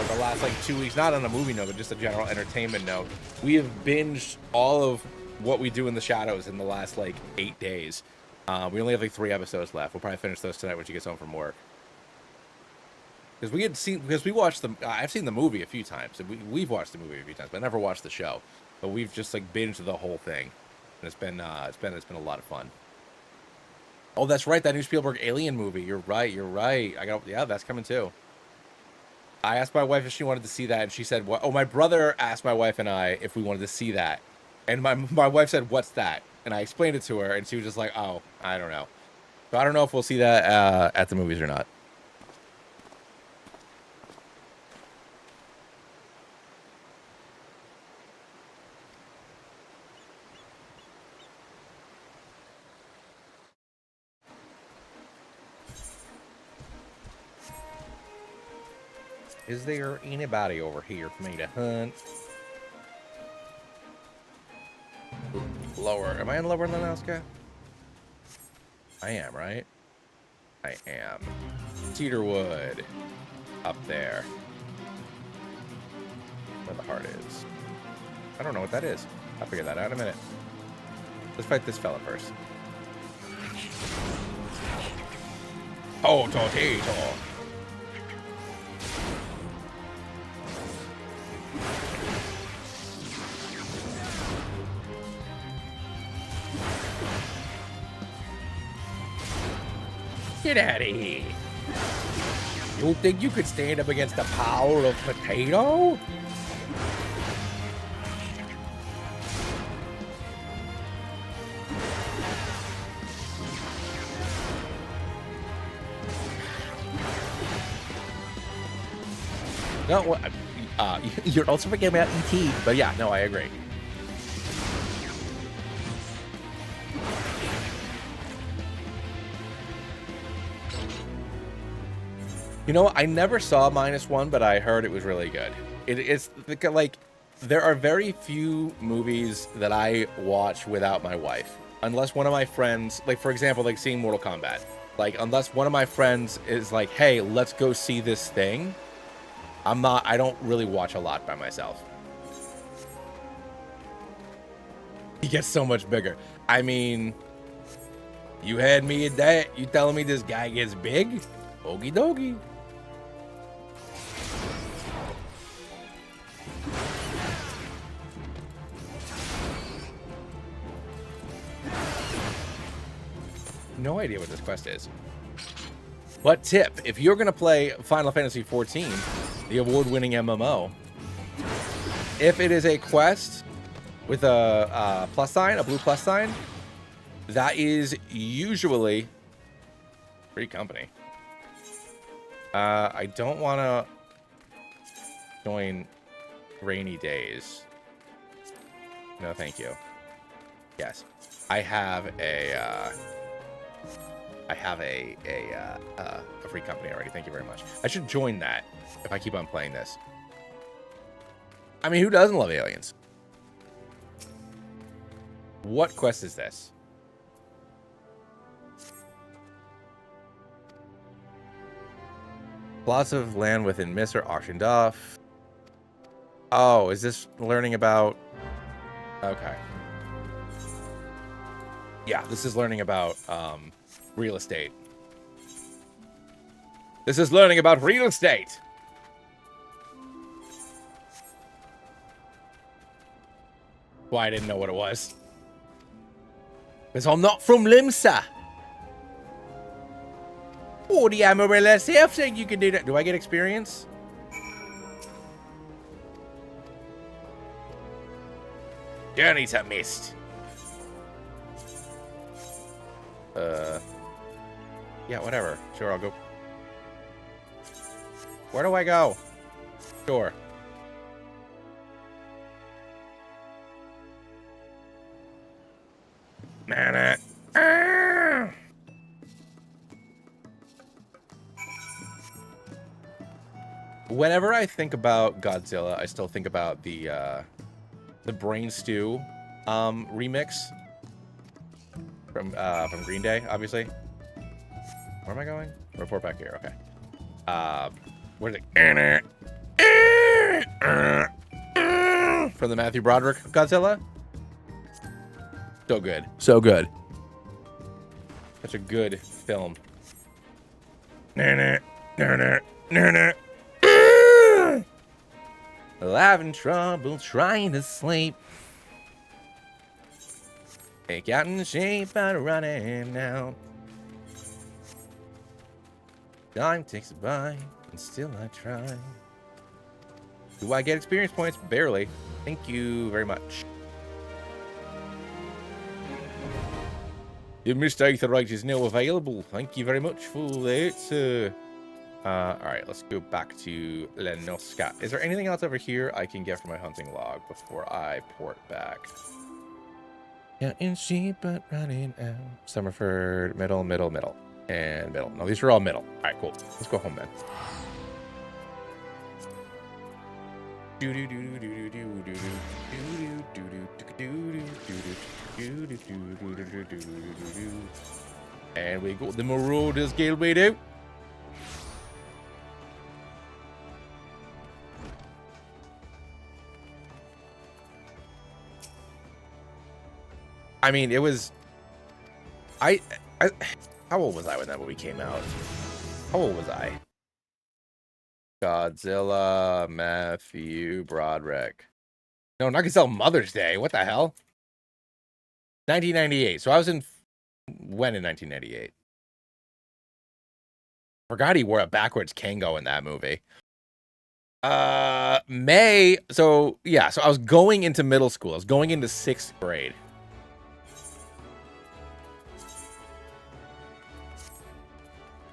the last like 2 weeks, not on a movie note, but just a general entertainment note. We have binged all of What We Do in the Shadows in the last like 8 days. We only have like 3 episodes left. We'll probably finish those tonight when she gets home from work. Because we watched the, I've seen the movie a few times. We've watched the movie a few times, but I never watched the show. But we've just like binged the whole thing, and it's been a lot of fun. Oh, that's right, that new Spielberg Alien movie. You're right. Yeah, that's coming too. I asked my wife if she wanted to see that, and she said, "What?" Oh, my brother asked my wife and I if we wanted to see that, and my wife said, "What's that?" And I explained it to her, and she was just like, "Oh, I don't know." So I don't know if we'll see that at the movies or not. Is there anybody over here for me to hunt? Lower. Am I in lower than Alaska? I am, right? I am. Cedarwood. Up there. Where the heart is. I don't know what that is. I'll figure that out in a minute. Let's fight this fella first. Oh, tortito. Get out of here. You think you could stand up against the power of potato? No, you're also forgetting about E.T., but yeah, no, I agree. You know, I never saw -1, but I heard it was really good. It's like, there are very few movies that I watch without my wife. Unless one of my friends, like for example, like seeing Mortal Kombat. Like, unless one of my friends is like, hey, let's go see this thing. I don't really watch a lot by myself. He gets so much bigger. I mean, you had me at that. You telling me this guy gets big? Okie dokie. No idea what this quest is. But tip, if you're going to play Final Fantasy XIV, the award-winning MMO, if it is a quest with a plus sign, a blue plus sign, that is usually free company. I don't want to join Rainy Days. No, thank you. Yes, I have a free company already. Thank you very much. I should join that if I keep on playing this. I mean, who doesn't love aliens? What quest is this? Plots of land within Mist are auctioned off. Oh, is this learning about... Okay. Yeah, this is learning about real estate. This is learning about real estate. Why I didn't know what it was. Because I'm not from Limsa. Oh, the Amaryllis F said you can do that. Do I get experience? Journey to Mist. Yeah, whatever. Sure, I'll go. Where do I go? Sure. Man, whenever I think about Godzilla, I still think about the Brain Stew remix from Green Day, obviously. Where am I going? Report back here. Okay. Where's it? From the Matthew Broderick Godzilla. So good. So good. Such a good film. Having trouble trying to sleep. Take out in shape by running out. Time takes a bite, and still I try. Do I get experience points? Barely. Thank you very much. The mistake the right is now available. Thank you very much for that. Alright, let's go back to Lenoska. Is there anything else over here I can get from my hunting log before I port back? Yeah, in sheep, but running out. Summerford, middle, and middle. No, these are all middle. Alright, cool. Let's go home then. And we got the Marauders Guild we do. I mean, it was... I how old was I when that movie came out? How old was I? Godzilla, Matthew Broderick. No, not gonna sell Mother's Day. What the hell? 1998. So I was in... When in 1998? Forgot he wore a backwards Kango in that movie. May... So, yeah. So I was going into middle school. I was going into 6th grade.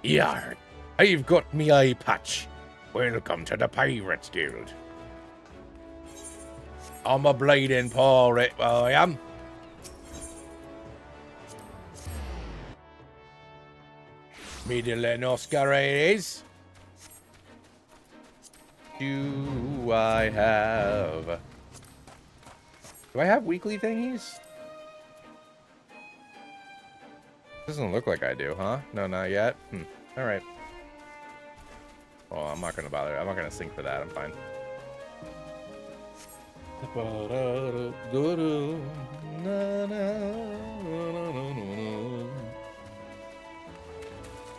Yarn, I've got me eye patch. Welcome to the Pirates Guild. I'm a bleeding pirate, I am. Middle and Oscar it is. Do I have weekly thingies? Doesn't look like I do, huh? No, not yet. All right. Well, I'm not gonna bother. I'm not gonna sing for that. I'm fine.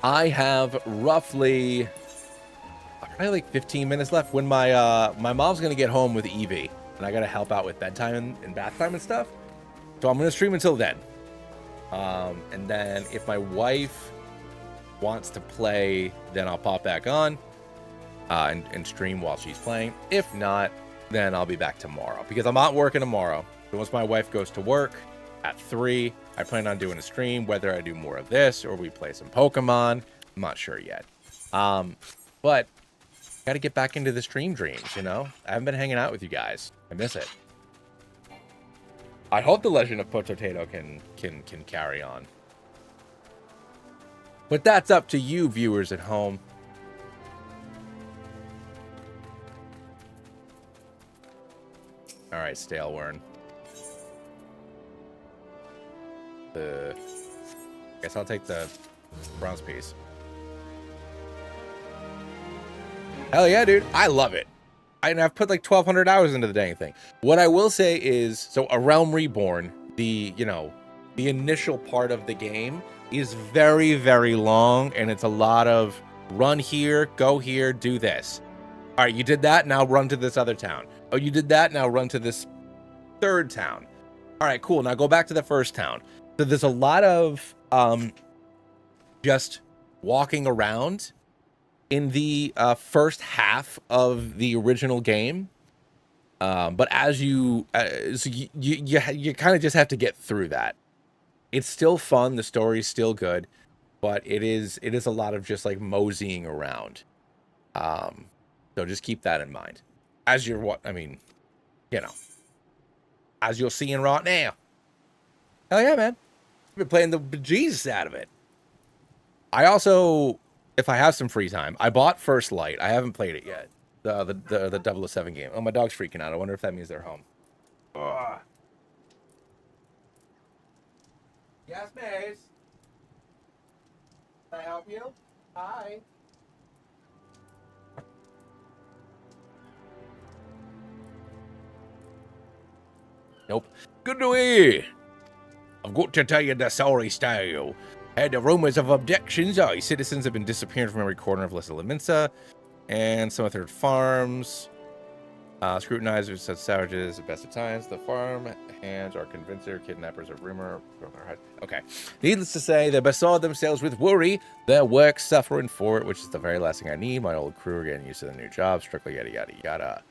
I have roughly probably like 15 minutes left when my my mom's gonna get home with Evie, and I gotta help out with bedtime and bath time and stuff. So I'm gonna stream until then. And then if my wife wants to play, then I'll pop back on and stream while she's playing. If not, then I'll be back tomorrow because I'm not working tomorrow. So once my wife goes to work at 3, I plan on doing a stream, whether I do more of this or we play some Pokemon. I'm not sure yet. But got to get back into the stream dreams, you know? I haven't been hanging out with you guys. I miss it. I hope the Legend of Potato can carry on. But that's up to you, viewers at home. All right, Stale Wern. Guess I'll take the bronze piece. Hell yeah, dude. I love it. I've put like 1,200 hours into the dang thing. What I will say is, so A Realm Reborn, the initial part of the game is very, very long, and it's a lot of run here, go here, do this. All right, you did that, now run to this other town. Oh, you did that, now run to this third town. All right, cool, now go back to the first town. So there's a lot of just walking around in the first half of the original game, but as you kind of just have to get through that. It's still fun, the story's still good, but it is a lot of just like moseying around. So just keep that in mind as you're as you're seeing right now. Hell yeah, man! I've been playing the bejesus out of it. I also, if I have some free time, I bought First Light. I haven't played it yet. The 007 game. Oh, my dog's freaking out. I wonder if that means they're home. Ugh. Yes, Maze. Can I help you? Hi. Nope. Good to hear. I've got to tell you the sorry style. Had the rumors of abductions. Citizens have been disappearing from every corner of Lissa Leminsa and some of their farms. Scrutinizers said savages at best of times. The farm hands are convincer, kidnappers of rumor. Okay. Needless to say, they besought themselves with worry, their work suffering for it, which is the very last thing I need. My old crew are getting used to the new job, strictly yada yada yada.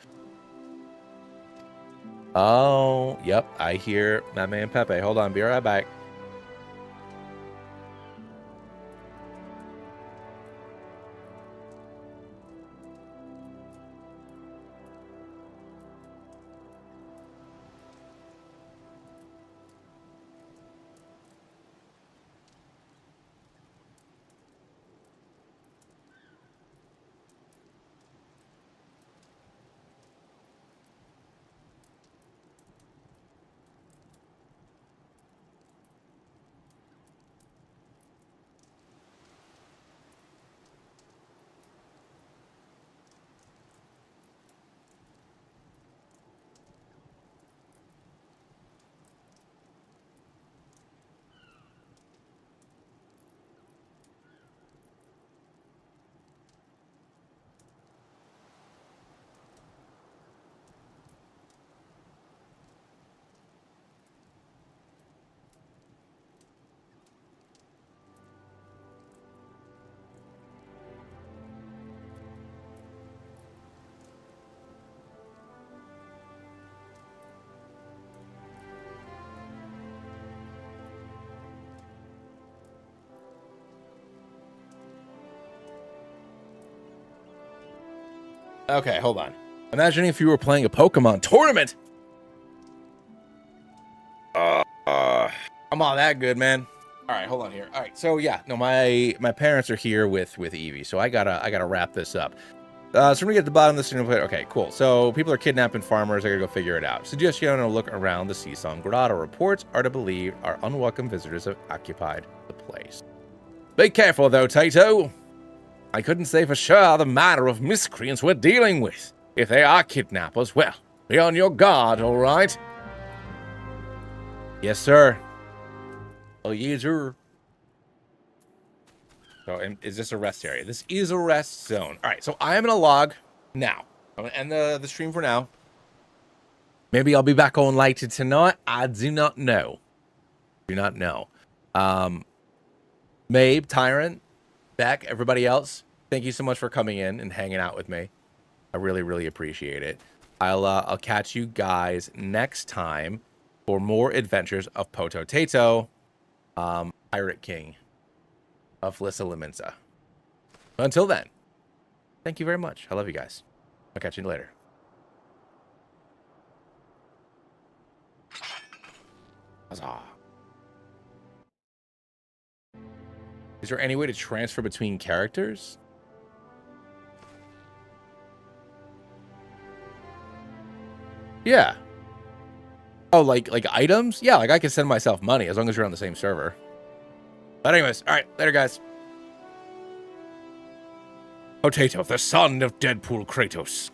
Oh, yep, I hear my man Pepe. Hold on, be right back. Okay, hold on. Imagine if you were playing a Pokemon tournament. I'm not that good, man. All right, hold on here. All right, so yeah, no, my parents are here with Eevee, so I gotta wrap this up. So we're gonna get to the bottom of this. Okay, cool. So people are kidnapping farmers. I gotta go figure it out. Suggest you don't look around the Seasong Grotto. Reports are to believe our unwelcome visitors have occupied the place. Be careful though, Tato. I couldn't say for sure the matter of miscreants we're dealing with. If they are kidnappers, well, be on your guard, all right? Yes, sir. Oh, yes, sir. So, is this a rest area? This is a rest zone. All right, so I am going to log now. I'm going to end the stream for now. Maybe I'll be back on later tonight. I do not know. Do not know. Mabe, Tyrant, Beck, everybody else, thank you so much for coming in and hanging out with me. I really, really appreciate it. I'll catch you guys next time for more adventures of Potato, Pirate King of Lissa Leminsa. Until then, thank you very much. I love you guys. I'll catch you later. Huzzah. Is there any way to transfer between characters? Yeah. Oh, like items? Yeah, like I can send myself money as long as you're on the same server. But anyways, all right, later, guys. Potato, the son of Deadpool Kratos.